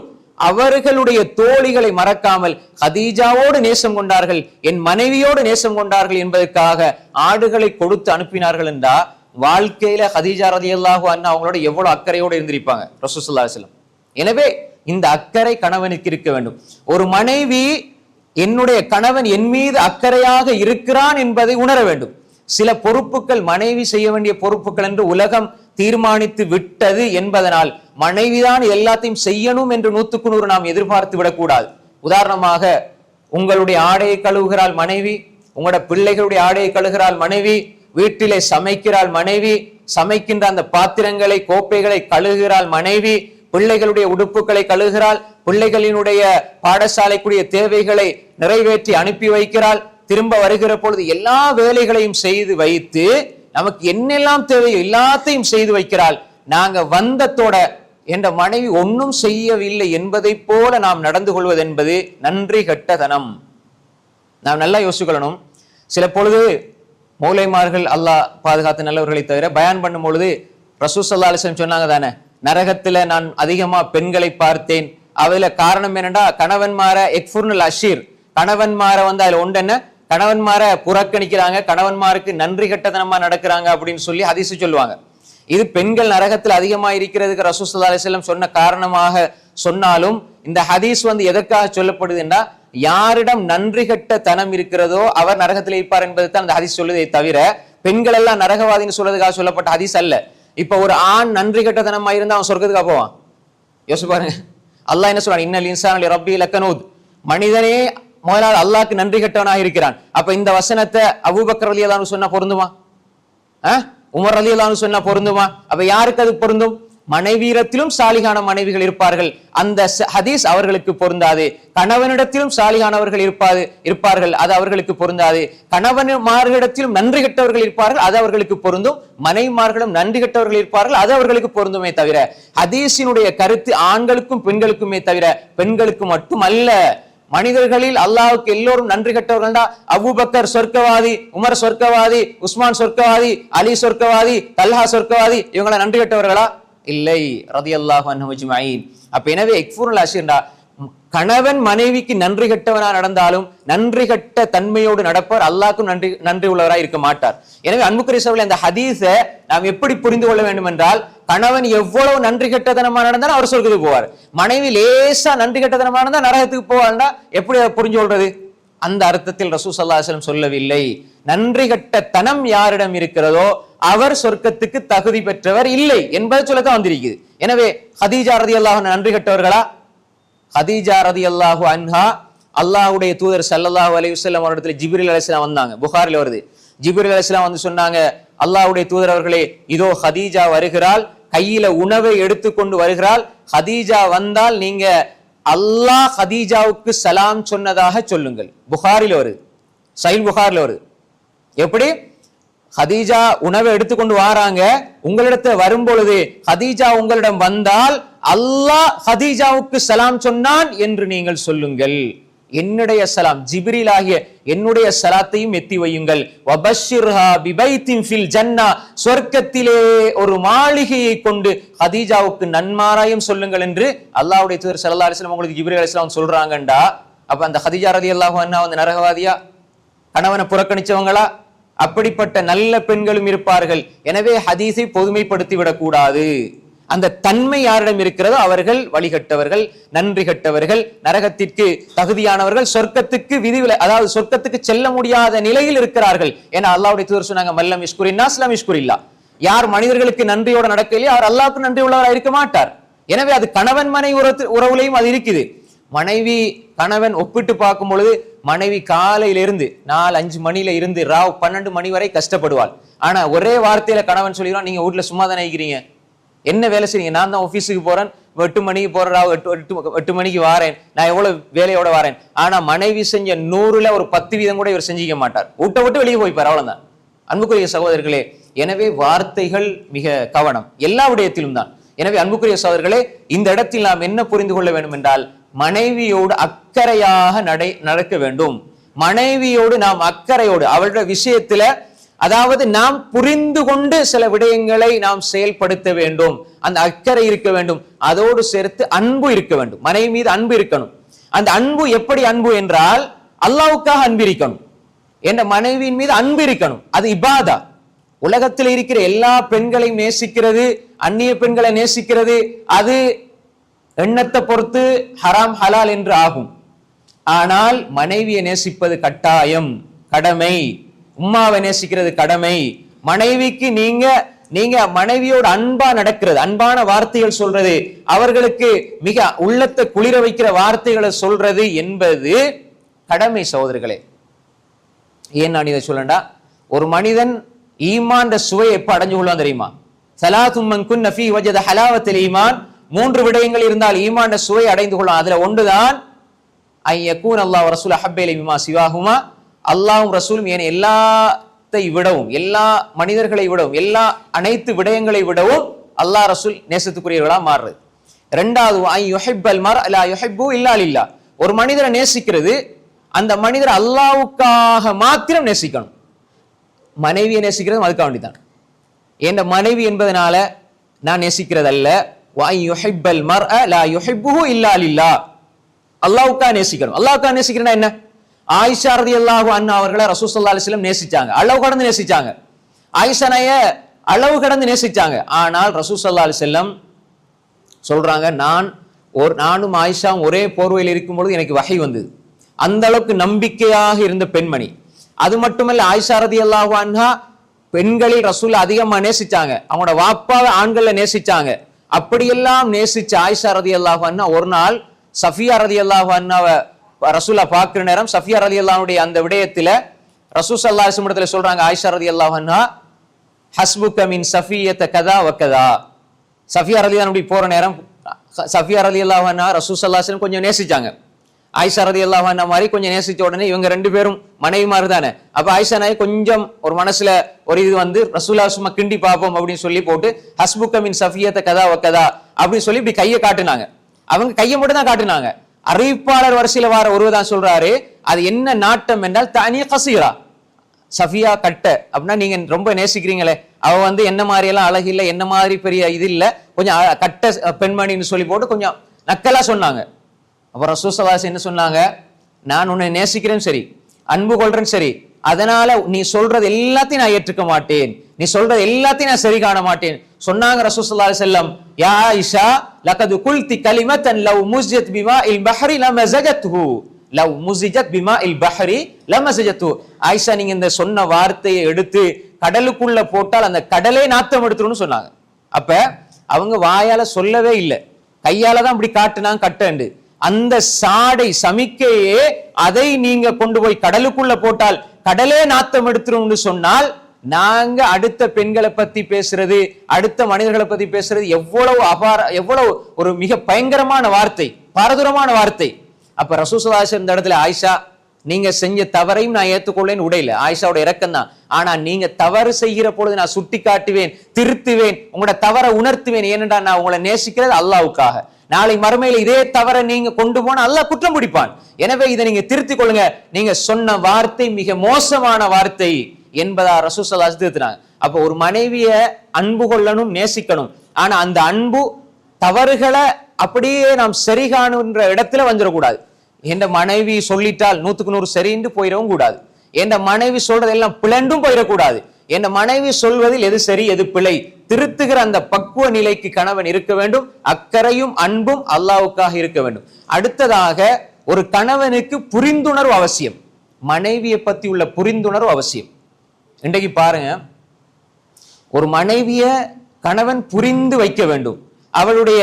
A: அவர்களுடைய தோழிகளை மறக்காமல் ஹதீஜாவோடு நேசம் கொண்டார்கள், என் மனைவியோடு நேசம் கொண்டார்கள் என்பதற்காக ஆடுகளை கொடுத்து அனுப்பினார்கள் என்றா வாழ்க்கையில ஹதீஜா ரலியல்லாஹு அன்ஹா அவங்களோட எவ்வளவு அக்கறையோடு இருந்திருப்பாங்க ரசூல் ஸல்லல்லாஹு அலைஹி வஸல்லம். எனவே இந்த அக்கறை கணவனுக்கு இருக்க வேண்டும். ஒரு மனைவி என்னுடைய கணவன் என் மீது அக்கறையாக இருக்கிறான் என்பதை உணர வேண்டும். சில பொறுப்புகள் மனைவி செய்ய வேண்டிய பொறுப்புகள் என்று உலகம் தீர்மானித்து விட்டது என்பதனால் மனைவிதான் எல்லாத்தையும் செய்யணும் என்று 100% நாம் எதிர்பார்த்து விடக்கூடாது. உதாரணமாக, உங்களுடைய ஆடையை கழுவுகிறாள் மனைவி, உங்களோட பிள்ளைகளுடைய ஆடையை கழுவுகிறாள் மனைவி, வீட்டிலே சமைக்கிறாள் மனைவி, சமைக்கின்ற அந்த பாத்திரங்களை கோப்பைகளை கழுவுகிறாள் மனைவி, பிள்ளைகளுடைய உடுப்புகளை கழுவுகிறாள், பிள்ளைகளினுடைய பாடசாலைக்குரிய தேவைகளை நிறைவேற்றி அனுப்பி வைக்கிறாள், திரும்ப வருகிற பொழுது எல்லா வேலைகளையும் செய்து வைத்து நமக்கு என்னெல்லாம் தேவையோ எல்லாத்தையும் செய்து வைக்கிறாள். நாங்க வந்தத்தோட என்ற மனைவி ஒன்னும் செய்யவில்லை என்பதை போல நாம் நடந்து கொள்வது என்பது நன்றி கெட்டதனம். நாம் நல்லா யோசிக்கணும். சில பொழுது மௌலைமார்கள், அல்லாஹ் பாதுகாத்த நல்லவர்களை தவிர, பயான் பண்ணும் பொழுது ரசூல் ஸல்லல்லாஹு அலைஹி வஸல்லம் சொன்னாங்க தானே, நரகத்துல நான் அதிகமா பெண்களை பார்த்தேன். அதுல காரணம் என்னன்னா, கணவன்மார எக்ஃபுர்னுல் அஷீர், கணவன்மார அதுல ஒன்று என்ன, கணவன்மார புறக்கணிக்கிறாங்க, கணவன்மாருக்கு நன்றி கெட்டதனமா நடக்கிறாங்க அப்படின்னு சொல்லி ஹதீஸ் சொல்லுவாங்க. இது பெண்கள் நரகத்தில் அதிகமா இருக்கிறதுக்கு ரசூல் ஸல்லல்லாஹு அலைஹி வஸல்லம் சொன்ன காரணமாக சொன்னாலும் இந்த ஹதீஸ் எதற்காக சொல்லப்படுதுன்னா, யாரிடம் நன்றி கெட்ட தனம் இருக்கிறதோ அவர் நரகத்தில் இருப்பார் என்பதை தான் அந்த ஹதீஸ் சொல்லுதே தவிர பெண்கள் எல்லாம் நரகவாதின்னு சொல்றதுக்காக சொல்லப்பட்ட ஹதீஸ் அல்ல. இப்ப ஒரு ஆண் நன்றி கெட்டதனமா இருந்தா அவன் சொர்க்கத்துக்காக போவான். யோசிச்சு பாருங்க. அல்லாஹ் என்ன சொல்றான், இன்னல் இன்சான லிரப்பி லகனூத், மனிதனே முதலாவது அல்லாஹ்க்கு நன்றி கெட்டவனாக இருக்கிறான். அப்ப இந்த வசனத்தை அபூபக்கர் ரலியல்லாஹு அன்ஹு சொன்னா பொருந்துமா? உமர் ரலியல்லாஹு அன்ஹு சொன்னா பொருந்துமா? அப்ப யாருக்கு அது பொருந்தும்? மனைவியிடத்திலும் சாலிகான மனைவிகள் இருப்பார்கள், அந்த ஹதீஸ் அவர்களுக்கு பொருந்தாது. கணவனிடத்திலும் சாலிகானவர்கள் இருப்பார்கள், அது அவர்களுக்கு பொருந்தாது. கணவன்மார்களிடத்திலும் நன்றி கெட்டவர்கள் இருப்பார்கள், அது அவர்களுக்கு பொருந்தும். மனைவிமார்களும் நன்றி கெட்டவர்கள் இருப்பார்கள், அது அவர்களுக்கு பொருந்துமே தவிர ஹதீஸினுடைய கருத்து ஆண்களுக்கும் பெண்களுக்குமே தவிர பெண்களுக்கு மட்டும் அல்ல. மனிதர்களில் அல்லாஹ்வுக்கு எல்லோரும் நன்றி கெட்டவர்கள். அபூபக்கர் சொர்க்கவாதி, உமர் சொர்க்கவாதி, உஸ்மான் சொர்க்கவாதி, அலி சொர்க்கவாதி, தல்ஹா சொர்க்கவாதி, இவங்கள நன்றி கெட்டவர்களா? இல்லை, ரலியல்லாஹு அன்ஹும் அஜ்மஈன். அப்ப எனவே இக்ஃபுருல் அஷீர்டா, கணவன் மனைவிக்கு நன்றி கெட்டவனா நடந்தாலும் நன்றி கெட்ட தன்மையோடு நடப்பவர் அல்லாஹ்க்கும் நன்றி உள்ளவராய் இருக்க மாட்டார். எனவே அன்புக்குரிய அந்த ஹதீஸை நாம் எப்படி புரிந்து கொள்ள வேண்டும் என்றால், கணவன் எவ்வளவு நன்றி கெட்டதனமா நடந்தாலும் அவர் சொர்க்கத்துக்கு போவார், மனைவி லேசா நன்றி கெட்டதனமா இருந்தா நரகத்துக்கு போவார்னா எப்படி புரிஞ்சு கொள்றது? அந்த அர்த்தத்தில் ரசூல் ஸல்லல்லாஹு அலைஹி வஸல்லம் சொல்லவில்லை. நன்றி கெட்ட தனம் யாரிடம் இருக்கிறதோ அவர் சொர்க்கத்துக்கு தகுதி பெற்றவர் இல்லை என்பதை சொல்லத்தான் வந்திருக்குது. எனவே ஹதீஜா ரலியல்லாஹு அன்ஹா நன்றி கெட்டவர்களா? ஹதீஜா ரலியல்லாஹு அன்ஹா அல்லாஹ்வுடைய தூதர் ஸல்லல்லாஹு அலைஹி வஸல்லம் அவரிடத்தில் ஜிப்ரீல் அலைஹிஸ்ஸலாம் வந்தாங்க. புகாரில் வருது, ஜிப்ரீல் அலைஹிஸ்ஸலாம் வந்து சொன்னாங்க, அல்லாஹ்வுடைய தூதர் அவர்களே, இதோ ஹதீஜா வருகிறாள், கையில உணவை எடுத்துக்கொண்டு வருகிறாள், ஹதீஜா வந்தால் நீங்க அல்லாஹ் ஹதீஜாவுக்கு சலாம் சொன்னதாக சொல்லுங்கள். புகாரில் வருது, சஹீஹ் புகாரில் வருது. எப்படி? ஹதீஜா உணவை எடுத்துக்கொண்டு வாராங்க, உங்களிடத்தை வரும் பொழுது ஹதீஜா உங்களிடம் வந்தால் அல்லாஹ் ஹதீஜாவுக்கு சலாம் சொன்னான் என்று நீங்கள் சொல்லுங்கள். என்னுடைய சலாம், ஜிப்ரீல் ஆகிய என்னுடைய சலாத்தையும் எத்தி வையுங்கள். வபஷ்ஷிர்ஹா பிபைத்தின் ஃபில் ஜன்னா, சொர்க்கத்திலே ஒரு மாளிகையை கொண்டு ஹதீஜாவுக்கு நன்மாராயம் சொல்லுங்கள் என்று அல்லாஹ்வுடைய தூதர் ஸல்லல்லாஹு அலைஹி வஸல்லம் உங்களுக்கு ஜிப்ரீல் அலைஹிஸ்ஸலாம் சொல்றாங்கண்டா, அப்ப அந்த ஹதீஜா ரலியல்லாஹு அன்ஹா நரகவாதியா, கணவனை புறக்கணிச்சவங்களா? அப்படிப்பட்ட நல்ல பெண்களும் இருப்பார்கள். எனவே ஹதீஸை பொதுமைப்படுத்தி விடக்கூடாது. அந்த தன்மை யாரிடம் இருக்கிறதோ அவர்கள் வழிகட்டவர்கள், நன்றி கட்டவர்கள், நரகத்திற்கு தகுதியானவர்கள், சொர்க்கத்துக்கு அதாவது சொர்க்கத்துக்கு செல்ல முடியாத நிலையில் இருக்கிறார்கள். ஏன்னா அல்லாஹ்வுடைய தூதர் சொன்னாங்க, மல்லம் இஷ்குரின்னா லம் இஷ்குரில்லா, யார் மனிதர்களுக்கு நன்றியோட நடக்கலையோ அவர் அல்லாஹ்வுக்கு நன்றி உள்ளவராக இருக்க மாட்டார். எனவே அது கணவன் மனைவி உறவுலையும் அது இருக்குது. மனைவி கணவன் ஒப்பிட்டு பார்க்கும் பொழுது மனைவி காலையிலிருந்து 4-5 மணியில இருந்து ராவ் 12 மணி வரை கஷ்டப்படுவாள். ஆனா ஒரே வார்த்தையில கணவன் சொல்லிடுவான், நீங்க வீட்டுல சும்மா தானே இருக்கிறீங்க, என்ன வேலை செய்றீங்க, நான் தான் ஆபீஸுக்கு போறேன், 8 மணிக்கு போற ராவ் 8 மணிக்கு வாரேன், நான் எவ்வளவு வேலையோட வாரேன். ஆனா மனைவி செஞ்ச 100ல ஒரு 10% கூட இவர் செஞ்சிக்க மாட்டார், வீட்டை விட்டு வெளியே போய்ப்பார், அவ்வளவுதான். அன்புக்குரிய சகோதரர்களே, எனவே வார்த்தைகள் மிக கவனம், எல்லா விடயத்திலும் தான். எனவே அன்புக்குரிய சகோதரர்களே, இந்த இடத்தில் நாம் என்ன புரிந்து கொள்ள வேண்டும் என்றால், மனைவியோடு அக்கறையாக நடக்க வேண்டும். மனைவியோடு நாம் அக்கறையோடு அவளுடைய விஷயத்துல, அதாவது நாம் புரிந்து கொண்டு சில விடயங்களை நாம் செயல்படுத்த வேண்டும். அந்த அக்கறை இருக்க வேண்டும், அதோடு சேர்த்து அன்பு இருக்க வேண்டும். மனைவி மீது அன்பு இருக்கணும். அந்த அன்பு எப்படி அன்பு என்றால், அல்லாஹ்வுக்காக அன்பு இருக்கணும். என்ற மனைவியின் மீது அன்பு இருக்கணும். அது இபாதா. உலகத்தில் இருக்கிற எல்லா பெண்களையும் நேசிக்கிறது, அந்நிய பெண்களை நேசிக்கிறது, அது எண்ணத்தை பொறுத்து ஹராம் ஹலால் என்று ஆகும். ஆனால் மனைவியை நேசிப்பது கட்டாயம், கடமை. உம்மாவை நேசிக்கிறது கடமை. மனைவிக்கு நீங்க மனைவியோட அன்பா நடக்கிறது, அன்பான வார்த்தைகள் சொல்றது, அவர்களுக்கு மிக உள்ளத்தை குளிர வைக்கிற வார்த்தைகளை சொல்றது என்பது கடமை சகோதரர்களே. ஏன் நான் இதை சொல்லண்டா, ஒரு மனிதன் ஈமான் சுவையை எப்ப அடைஞ்சு கொள்வான் தெரியுமா? ஸலாத்தும் மன் குன்ன ஃபீ வஜத ஹலாவத்துல் ஈமான், 3 விடயங்கள் இருந்தால் ஈமான் சுவை அடைந்து கொள்வான். அதுல ஒன்றுதான் ஐ யகூன் அல்லாஹ் வ ரசூல் அஹப்ப இலைஹி மிம்மா சிவாஹுமா, அல்லாஹ்வும் ரசூலும் ஏன் எல்லாத்தை விடவும், எல்லா மனிதர்களை விடவும், எல்லா அனைத்து விடயங்களை விடவும் அல்லாஹ் ரசூல் நேசத்துக்குரியவர்களா மாறுறது. இரண்டாவது ஐ யுஹிப்பல் மர்அ லா யுஹிப்பு இல்லா லில்லாஹ், ஒரு மனிதரை நேசிக்கிறது, அந்த மனிதர் அல்லாஹ்வுக்காக மாத்திரம் நேசிக்கணும். மனைவியை நேசிக்கிறது அதுக்காக வேண்டிதான். என் மனைவி என்பதனால நான் நேசிக்கிறது அல்ல. வஐ யுஹிப்பல் மர்அ லா யுஹிப்புஹு இல்லா லில்லாஹ், அல்லாஹ்வுக்காக நேசிக்கணும். அல்லாஹ்வுக்காக நேசிக்கிறேன்னா என்ன? ஆயிஷா ரலியல்லாஹு அன்ஹா அவர்களை ரசூல் ஸல்லல்லாஹு அலைஹி வஸல்லம் நேசிச்சாங்க, அளவு கடந்து நேசிச்சாங்க. ஆயிஷா நாய அளவு கடந்து நேசிச்சாங்க. ஆனால் ரசூல் ஸல்லல்லாஹு அலைஹி வஸல்லம் சொல்றாங்க, நானும் ஆயிஷாவும் ஒரே போர்வையில் இருக்கும் பொழுது எனக்கு வஹி வந்தது. அந்த அளவுக்கு நம்பிக்கையாக இருந்த பெண்மணி. அது மட்டுமல்ல, ஆயிஷா ரலியல்லாஹு அன்ஹா பெண்களில் ரசூல் அதிகமா நேசிச்சாங்க, அவங்களோட வாப்பாவை ஆண்களை நேசிச்சாங்க. அப்படியெல்லாம் நேசிச்ச ஆயிஷா ரலியல்லாஹு அன்ஹா ஒரு நாள் சஃபியா ரலியல்லாஹு அன்ஹாவை ரசூலா பார்க்கிற நேரம், சஃபியா ரலியல்லாஹுடைய அந்த விடயத்துல ரசூல் ஸல்லல்லாஹு அலைஹி வஸல்லம் சொல்றாங்க, ஆயிஷா ரலியல்லாஹு அன்ஹா ஹஸ்புக மின் சஃபியத கதா வ கதா. சஃபியா ரலியல்லாஹு போற நேரம் சஃபியா ரலியல்லாஹு அன்ஹா ரசூல் ஸல்லல்லாஹு அலைஹி வஸல்லம் கொஞ்சம் நேசிச்சாங்க. ஆயிஷா ரலியல்லாஹு அன்ஹா மாதிரி கொஞ்சம் நேசிச்ச உடனே இவங்க 2 பேரும் மனைவிமார் தானே. அப்ப ஆயிஷா நாய் கொஞ்சம் ஒரு மனசுல ஒரு இது வந்து, ரசூலா சும்மா கிண்டி பார்ப்போம் அப்படின்னு சொல்லி போட்டு ஹஸ்புக மின் சஃபியத கதா வ கதா அப்படின்னு சொல்லி இப்படி கையை காட்டுனாங்க. அவங்க கையை மட்டும் தான் காட்டுனாங்க. அறிவிப்பாளர் வரிசையில வார ஒருவதான் சொல்றாரு, அது என்ன நாட்டம் என்றால் தனி கசீரா, சஃபியா கட்ட அப்படின்னா நீங்க ரொம்ப நேசிக்கிறீங்களே, அவ வந்து என்ன மாதிரி எல்லாம் அழகு இல்லை, என்ன மாதிரி பெரிய இது இல்ல, கொஞ்சம் கட்ட பெண்மணின்னு சொல்லி போட்டு கொஞ்சம் நக்கலா சொன்னாங்க. அப்ப ரசூல் ஸல்லல்லாஹு அலைஹி வஸல்லம் என்ன சொன்னாங்க, நான் உன்னை நேசிக்கிறேன் சரி, அன்பு கொள்றேன் சரி, அதனால நீ சொல்றது எல்லாத்தையும் நான் ஏற்றுக்க மாட்டேன், நீ சொல்றது எல்லாத்தையும் நான் சரி காண மாட்டேன் சொன்னாங்க ரசூல் ஸல்லல்லாஹு அலைஹி வஸல்லம். யா ஆயிஷா லகத் குல்தி கலிமத்தன் லவ் முஸ்ஜத் பிமாஇல் பஹ்ரி லமஸஜத்ஹு, லவ் முஸ்ஜத் பிமாஇல் பஹ்ரி லமஸஜத்ஹு. ஆயிஷா, நீங்க இந்த சொன்ன வார்த்தையை எடுத்து கடலுக்குள்ள போட்டால் அந்த கடலே நாத்தம் எடுத்துருன்னு சொன்னாங்க. அப்ப அவங்க வாயால சொல்லவே இல்லை, கையால தான் இப்படி காட்டுனாங்க கட்டண்டு. அந்த சாடை சமிக்கையே அதை நீங்க கொண்டு போய் கடலுக்குள்ள போட்டால் கடலே நாத்தம் எடுத்துரும்னு சொன்னால், நாங்க அடுத்த பெண்களை பத்தி பேசுறது, அடுத்த மனிதர்களை பத்தி பேசுறது எவ்வளவு ஒரு மிக பயங்கரமான வார்த்தை, பாரதூரமான வார்த்தை. அப்ப ரசூல் ஸல்லல்லாஹு அலைஹி வஸல்லம் இந்த இடத்துல, ஆயிஷா நீங்க செஞ்ச தவறையும் நான் ஏத்துக்கொள்ளேன்னு உடையில, ஆயிஷாவோட இரக்கம் தான். ஆனா நீங்க தவறு செய்கிற பொழுது நான் சுட்டி காட்டுவேன், திருத்துவேன், உங்களோட தவறை உணர்த்துவேன். ஏனென்றா நான் உங்களை நேசிக்கிறது அல்லாஹ்வுக்காக. நாளை மறுமையில இதே தவறை நீங்க கொண்டு போனா அல்லாஹ் குற்றம் பிடிப்பான். எனவே இதை நீங்க திருத்திக் கொள்ளுங்க, நீங்க சொன்ன வார்த்தை மிக மோசமான வார்த்தை என்பதா ரசூல் ஸல்லல்லாஹு அலைஹி வஸல்லம் திருத்தினாங்க. அப்ப ஒரு மனைவிய அன்பு கொள்ளணும், நேசிக்கணும். ஆனா அந்த அன்பு தவறுகளை அப்படியே நாம் சரி காணுன்ற இடத்துல வந்துடக்கூடாது. என் மனைவி சொல்லிட்டால் 100க்கு 100 சரின்னு போயிடவும் கூடாது. என் மனைவி சொல்றதெல்லாம் பிளண்டும் போயிடக்கூடாது. என் மனைவி சொல்வதில் எது சரி எது பிழை திருத்துகிற அந்த பக்குவ நிலைக்கு கணவன் இருக்க வேண்டும். அக்கறையும் அன்பும் அல்லாஹ்வுக்காக இருக்க வேண்டும். அடுத்ததாக, ஒரு கணவனுக்கு புரிந்துணர்வு அவசியம். மனைவியை பத்தி உள்ள புரிந்துணர்வு அவசியம். இன்றைக்கு பாருங்க, ஒரு மனைவிய கணவன் புரிந்து வைக்க வேண்டும். அவளுடைய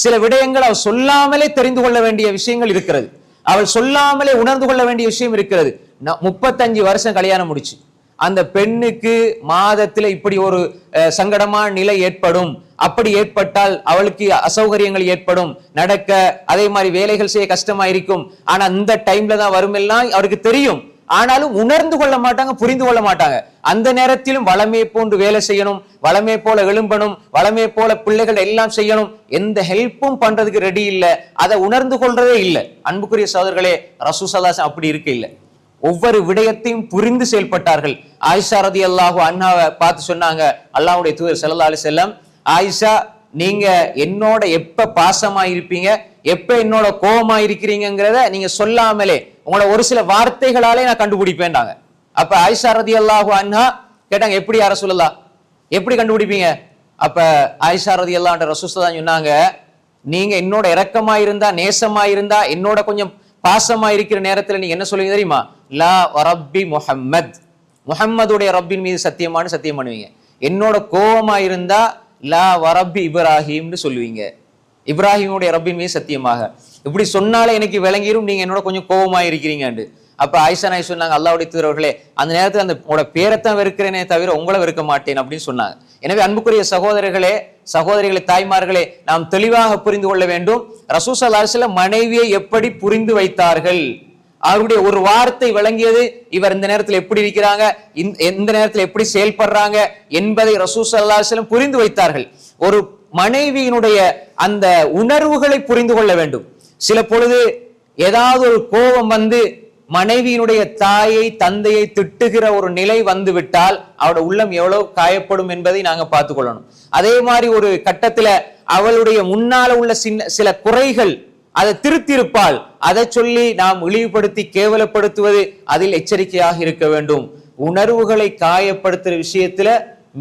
A: சில விடயங்கள் அவள் சொல்லாமலே தெரிந்து கொள்ள வேண்டிய விஷயங்கள் இருக்கிறது. அவள் சொல்லாமலே உணர்ந்து கொள்ள வேண்டிய விஷயம் இருக்கிறது. 35 வருஷம் கல்யாணம் முடிச்சு அந்த பெண்ணுக்கு மாதத்துல இப்படி ஒரு சங்கடமான நிலை ஏற்படும், அப்படி ஏற்பட்டால் அவளுக்கு அசௌகரியங்கள் ஏற்படும், நடக்க அதே மாதிரி வேலைகள் செய்ய கஷ்டமா இருக்கும். ஆனா இந்த டைம்ல தான் வரும் எல்லாம் அவருக்கு தெரியும். ஆனாலும் உணர்ந்து கொள்ள மாட்டாங்க, புரிந்து கொள்ள மாட்டாங்க. அந்த நேரத்திலும் வளமே போன்று வேலை செய்யணும், வளமே போல எழும்பணும், வளமே போல பிள்ளைகள் எல்லாம் செய்யணும். எந்த ஹெல்ப்பும் பண்றதுக்கு ரெடி இல்லை, அதை உணர்ந்து கொள்றதே இல்லை. அன்புக்குரிய சகோதரர்களே, ரசூல் ஸல்லல்லாஹு அலைஹி வஸல்லம் அப்படி இருக்க இல்லை. ஒவ்வொரு விடயத்தையும் புரிந்து செயல்பட்டார்கள். ஆயிஷா ரலியல்லாஹு அன்ஹாவை பார்த்து சொன்னாங்க அல்லாஹ்வுடைய தூதர் ஸல்லல்லாஹு அலைஹி வஸல்லம், ஆயிஷா நீங்க என்னோட எப்ப பாசமா இருப்பீங்க, எப்ப என்னோட கோபமா இருக்கிறீங்கிறத நீங்க சொல்லாமலே உங்களோட ஒரு சில வார்த்தைகளாலே நான் கண்டுபிடிப்பேன்டாங்க. அப்ப ஆயிஷா ரலியல்லாஹு அன்ஹா கேட்டாங்க, எப்படி யா ரசூலல்லாஹ், எப்படி கண்டுபிடிப்பீங்க? அப்ப ஆயிஷா ரலியல்லாஹு அன்ஹா ரசூல் ஸல்லல்லாஹு அலைஹி வஸல்லம் சொன்னாங்க, நீங்க என்னோட இரக்கமா இருந்தா, நேசமா இருந்தா, என்னோட கொஞ்சம் பாசமா இருக்கிற நேரத்துல நீங்க என்ன சொல்லுவீங்க தெரியுமா? லா ரப்பி முஹம்மத், முஹம்மதுடைய ரப்பின் மீது சத்தியமானு சத்தியம் பண்ணுவீங்க. என்னோட கோபமா இருந்தா லா வரப்பி இப்ராஹிம்னு சொல்லுவீங்க, இப்ராஹிமுடைய ரப்பின் மீது சத்தியமாக. இப்படி சொன்னாலே எனக்கு விளங்கிரும் நீங்க என்னோட கொஞ்சம் கோபமா இருக்கிறீங்க. அப்ப ஆயிஷா நாய் சொன்னாங்க, அல்லாஹ்வுடைய தூதரவர்களே, அந்த நேரத்தில் அந்த உங்களோட பேரைத்தான் வெறுக்கிறேனே தவிர உங்களை வெறுக்க மாட்டேன் அப்படின்னு சொன்னாங்க. எனவே அன்புக்குரிய சகோதரர்களே, சகோதரிகளே, தாய்மார்களே, நாம் தெளிவாக புரிந்து கொள்ள வேண்டும். ரசூல் ஸல்லல்லாஹு அலைஹி வஸல்லம் மனைவியை எப்படி புரிந்து வைத்தார்கள், அவருடைய ஒரு வார்த்தை விளங்கியது இவர் இந்த நேரத்தில் எப்படி இருக்கிறாங்க, எந்த நேரத்தில் எப்படி செயல்படுறாங்க என்பதை ரசூல் ஸல்லல்லாஹு அலைஹி வஸல்லம் புரிந்து வைத்தார்கள். ஒரு மனைவியினுடைய அந்த உணர்வுகளை புரிந்து கொள்ள வேண்டும். சில பொழுது ஏதாவது ஒரு கோபம் வந்து மனைவியினுடைய தாயை தந்தையை திட்டுகிற ஒரு நிலை வந்து விட்டால் அவருடைய உள்ளம் எவ்வளவு காயப்படும் என்பதை நாங்க பார்த்துக் கொள்ளணும். அதே மாதிரி ஒரு கட்டத்துல அவளுடைய முன்னால உள்ள சில குறைகள் அதை திருத்திருப்பால், அதை சொல்லி நாம் இழிவுபடுத்தி கேவலப்படுத்துவது அதில் எச்சரிக்கையாக இருக்க வேண்டும். உணர்வுகளை காயப்படுத்துற விஷயத்துல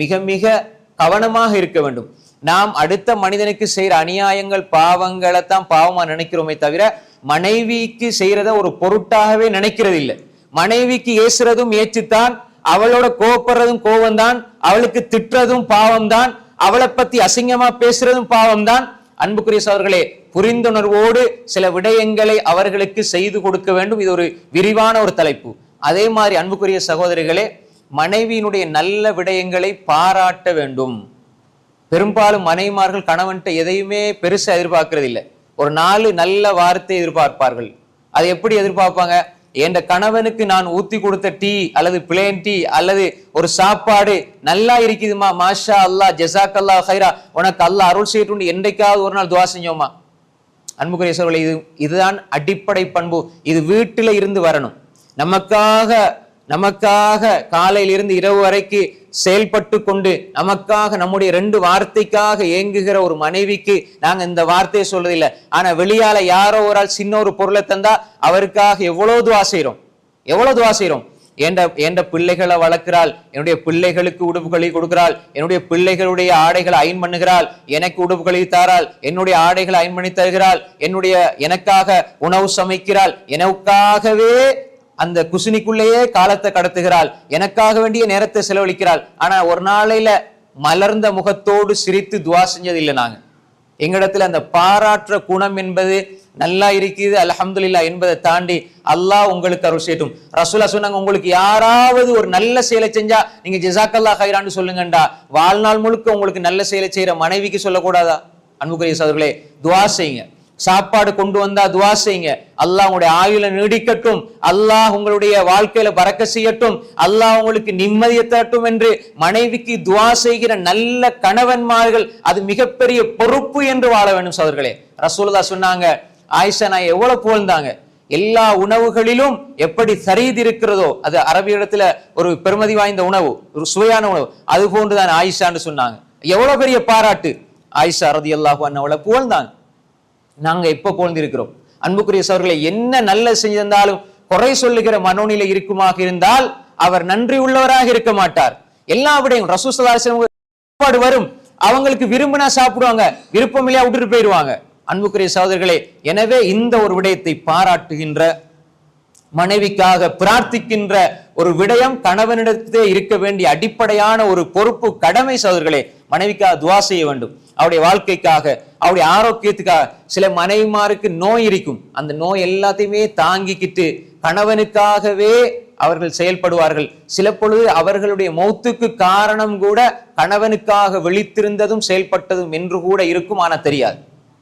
A: மிக மிக கவனமாக இருக்க வேண்டும். நாம் அடுத்த மனிதனுக்கு செய்யற அநியாயங்கள் பாவங்களை தான் பாவமா நினைக்கிறோமே தவிர மனைவிக்கு செய்யறத ஒரு பொருட்டாகவே நினைக்கிறது இல்லை. மனைவிக்கு ஏசுறதும் ஏச்சுத்தான், அவளோட கோபப்படுறதும் கோபம்தான், அவளுக்கு திட்டுறதும் பாவம்தான், அவளை பத்தி அசிங்கமா பேசுறதும் பாவம்தான். அன்புக்குரிய சகோதரர்களே, புரிந்துணர்வோடு சில விடயங்களை அவர்களுக்கு செய்து கொடுக்க வேண்டும். இது ஒரு விரிவான ஒரு தலைப்பு. அதே மாதிரி அன்புக்குரிய சகோதரிகளே, மனைவியினுடைய நல்ல விடயங்களை பாராட்ட வேண்டும். பெரும்பாலும் மனைவிமார்கள் கணவன்கிட்ட எதையுமே பெருசா எதிர்பார்க்கறது இல்லை. ஒரு 4 நல்ல வார்த்தை எதிர்பார்ப்பார்கள். அதை எப்படி எதிர்பார்ப்பாங்க? என் கணவனுக்கு நான் ஊத்தி கொடுத்த டீ அல்லது பிளேன் டீ அல்லது ஒரு சாப்பாடு நல்லா இருக்குதுமா, மாஷா அல்லா, ஜஸாக் அல்லா ஹைரா, உனக்கு அல்லாஹ் அருள் செய்யட்டும் என்றைக்காவது ஒரு நாள் துவா செஞ்சோமா? அன்புக்குரிய சகோதரர்களே, இதுதான் அடிப்படை பண்பு. இது வீட்டில இருந்து வரணும். நமக்காக காலையில இருந்து இரவு வரைக்கு செயல்பட்டு கொண்டு நமக்காக நம்முடைய 2 வார்த்தைக்காக ஏங்குகிற ஒரு மனைவிக்கு நாங்க இந்த வார்த்தையை சொல்றதில்லை. ஆனா வெளியால யாரோ ஒரு ஆள் சின்ன ஒரு பொருளை தந்தா அவருக்காக எவ்வளவு துவா செய்யறோம். என்ற பிள்ளைகளை வளர்க்கிறாள், என்னுடைய பிள்ளைகளுக்கு உடுப்புகளை கொடுக்கிறாள், என்னுடைய பிள்ளைகளுடைய ஆடைகளை அயன் பண்ணுகிறாள், எனக்கு உடுப்புகளை தாராள், என்னுடைய ஆடைகளை அயன் பண்ணி தருகிறாள், எனக்காக உணவு சமைக்கிறாள், எனக்காகவே அந்த குசினிக்குள்ளேயே காலத்தை கடத்துகிறாள், எனக்காக வேண்டிய நேரத்தை செலவழிக்கிறாள். ஆனா ஒரு நாளையில மலர்ந்த முகத்தோடு சிரித்து துவா செஞ்சது இல்லை. நாங்க எங்களிடத்துல அந்த பாராட்டுற குணம் என்பது நல்லா இருக்குது அல்ஹம்துலில்லாஹ் என்பதை தாண்டி அல்லாஹ் உங்களுக்கு அருள் செய்யட்டும். ரசூலா சொன்னாங்க, உங்களுக்கு யாராவது ஒரு நல்ல செயலை செஞ்சா நீங்க ஜஸாக்கல்லாஹ் ஹைரான்னு சொல்லுங்கண்டா. வாழ்நாள் முழுக்க உங்களுக்கு நல்ல செயலை செய்யற மனைவிக்கு சொல்லக்கூடாதா? அன்புக்குரிய சகோதரர்களே, துவா செய்யுங்க. சாப்பாடு கொண்டு வந்தா துவா செய்யுங்க, அல்லாஹ் உங்களுடைய ஆயுளை நீடிக்கட்டும், அல்லாஹ் உங்களுடைய வாழ்க்கையில பறக்க செய்யட்டும், அல்லாஹ் உங்களுக்கு நிம்மதியை தரட்டும் என்று மனைவிக்கு துவா செய்கிற நல்ல கணவன்மார்கள் அது மிகப்பெரிய பொறுப்பு என்று வாழ வேண்டும். சகோதரர்களே, ரசூலுல்லாஹ் சொன்னாங்க, ஆயிஷா நாய் எவ்வளவு புகழ்ந்தாங்க. எல்லா உணவுகளிலும் எப்படி சரீத் இருக்கிறதோ, அது அரபி இடத்துல ஒரு பெருமதி வாய்ந்த உணவு, ஒரு சுவையான உணவு, அது போன்றுதான் ஆயிஷான்னு சொன்னாங்க. எவ்வளவு பெரிய பாராட்டு! ஆயிஷா ரலியல்லாஹு அன்ஹா புகழ்ந்தாங்க. நாங்க எப்ப புகழ்ந்திருக்கிறோம்? அன்புக்குரிய சகோதரர்களே, என்ன நல்ல செஞ்சிருந்தாலும் குறை சொல்லுகிற மனோநிலை இருக்குமாக இருந்தால் அவர் நன்றி உள்ளவராக இருக்க மாட்டார். எல்லா விடையும் ரசூல் ஸல்லல்லாஹு அலைஹி வஸல்லம் சாப்பாடு வரும், அவங்களுக்கு விரும்பினா சாப்பிடுவாங்க, விருப்பம் இல்லையா விட்டுட்டு போயிடுவாங்க. அன்புக்குரிய சகோதரர்களே, எனவே இந்த ஒரு விடயத்தை பாராட்டுகின்ற, மனைவிக்காக பிரார்த்திக்கின்ற ஒரு விடயம் கணவனிடத்தே இருக்க வேண்டிய அடிப்படையான ஒரு பொறுப்பு, கடமை. சகோதரர்களே, மனைவிக்காக துவா செய்ய வேண்டும், அவருடைய வாழ்க்கைக்காக, அவருடைய ஆரோக்கியத்துக்காக. சில மனைவிமாருக்கு நோய் இருக்கும், அந்த நோய் எல்லாத்தையுமே தாங்கிக்கிட்டு கணவனுக்காகவே அவர்கள் செயல்படுவார்கள். சில பொழுது அவர்களுடைய மௌத்துக்கு காரணம் கூட கணவனுக்காக விழித்திருந்ததும் செயல்பட்டதும் என்று கூட இருக்கும், ஆனா தெரியாது.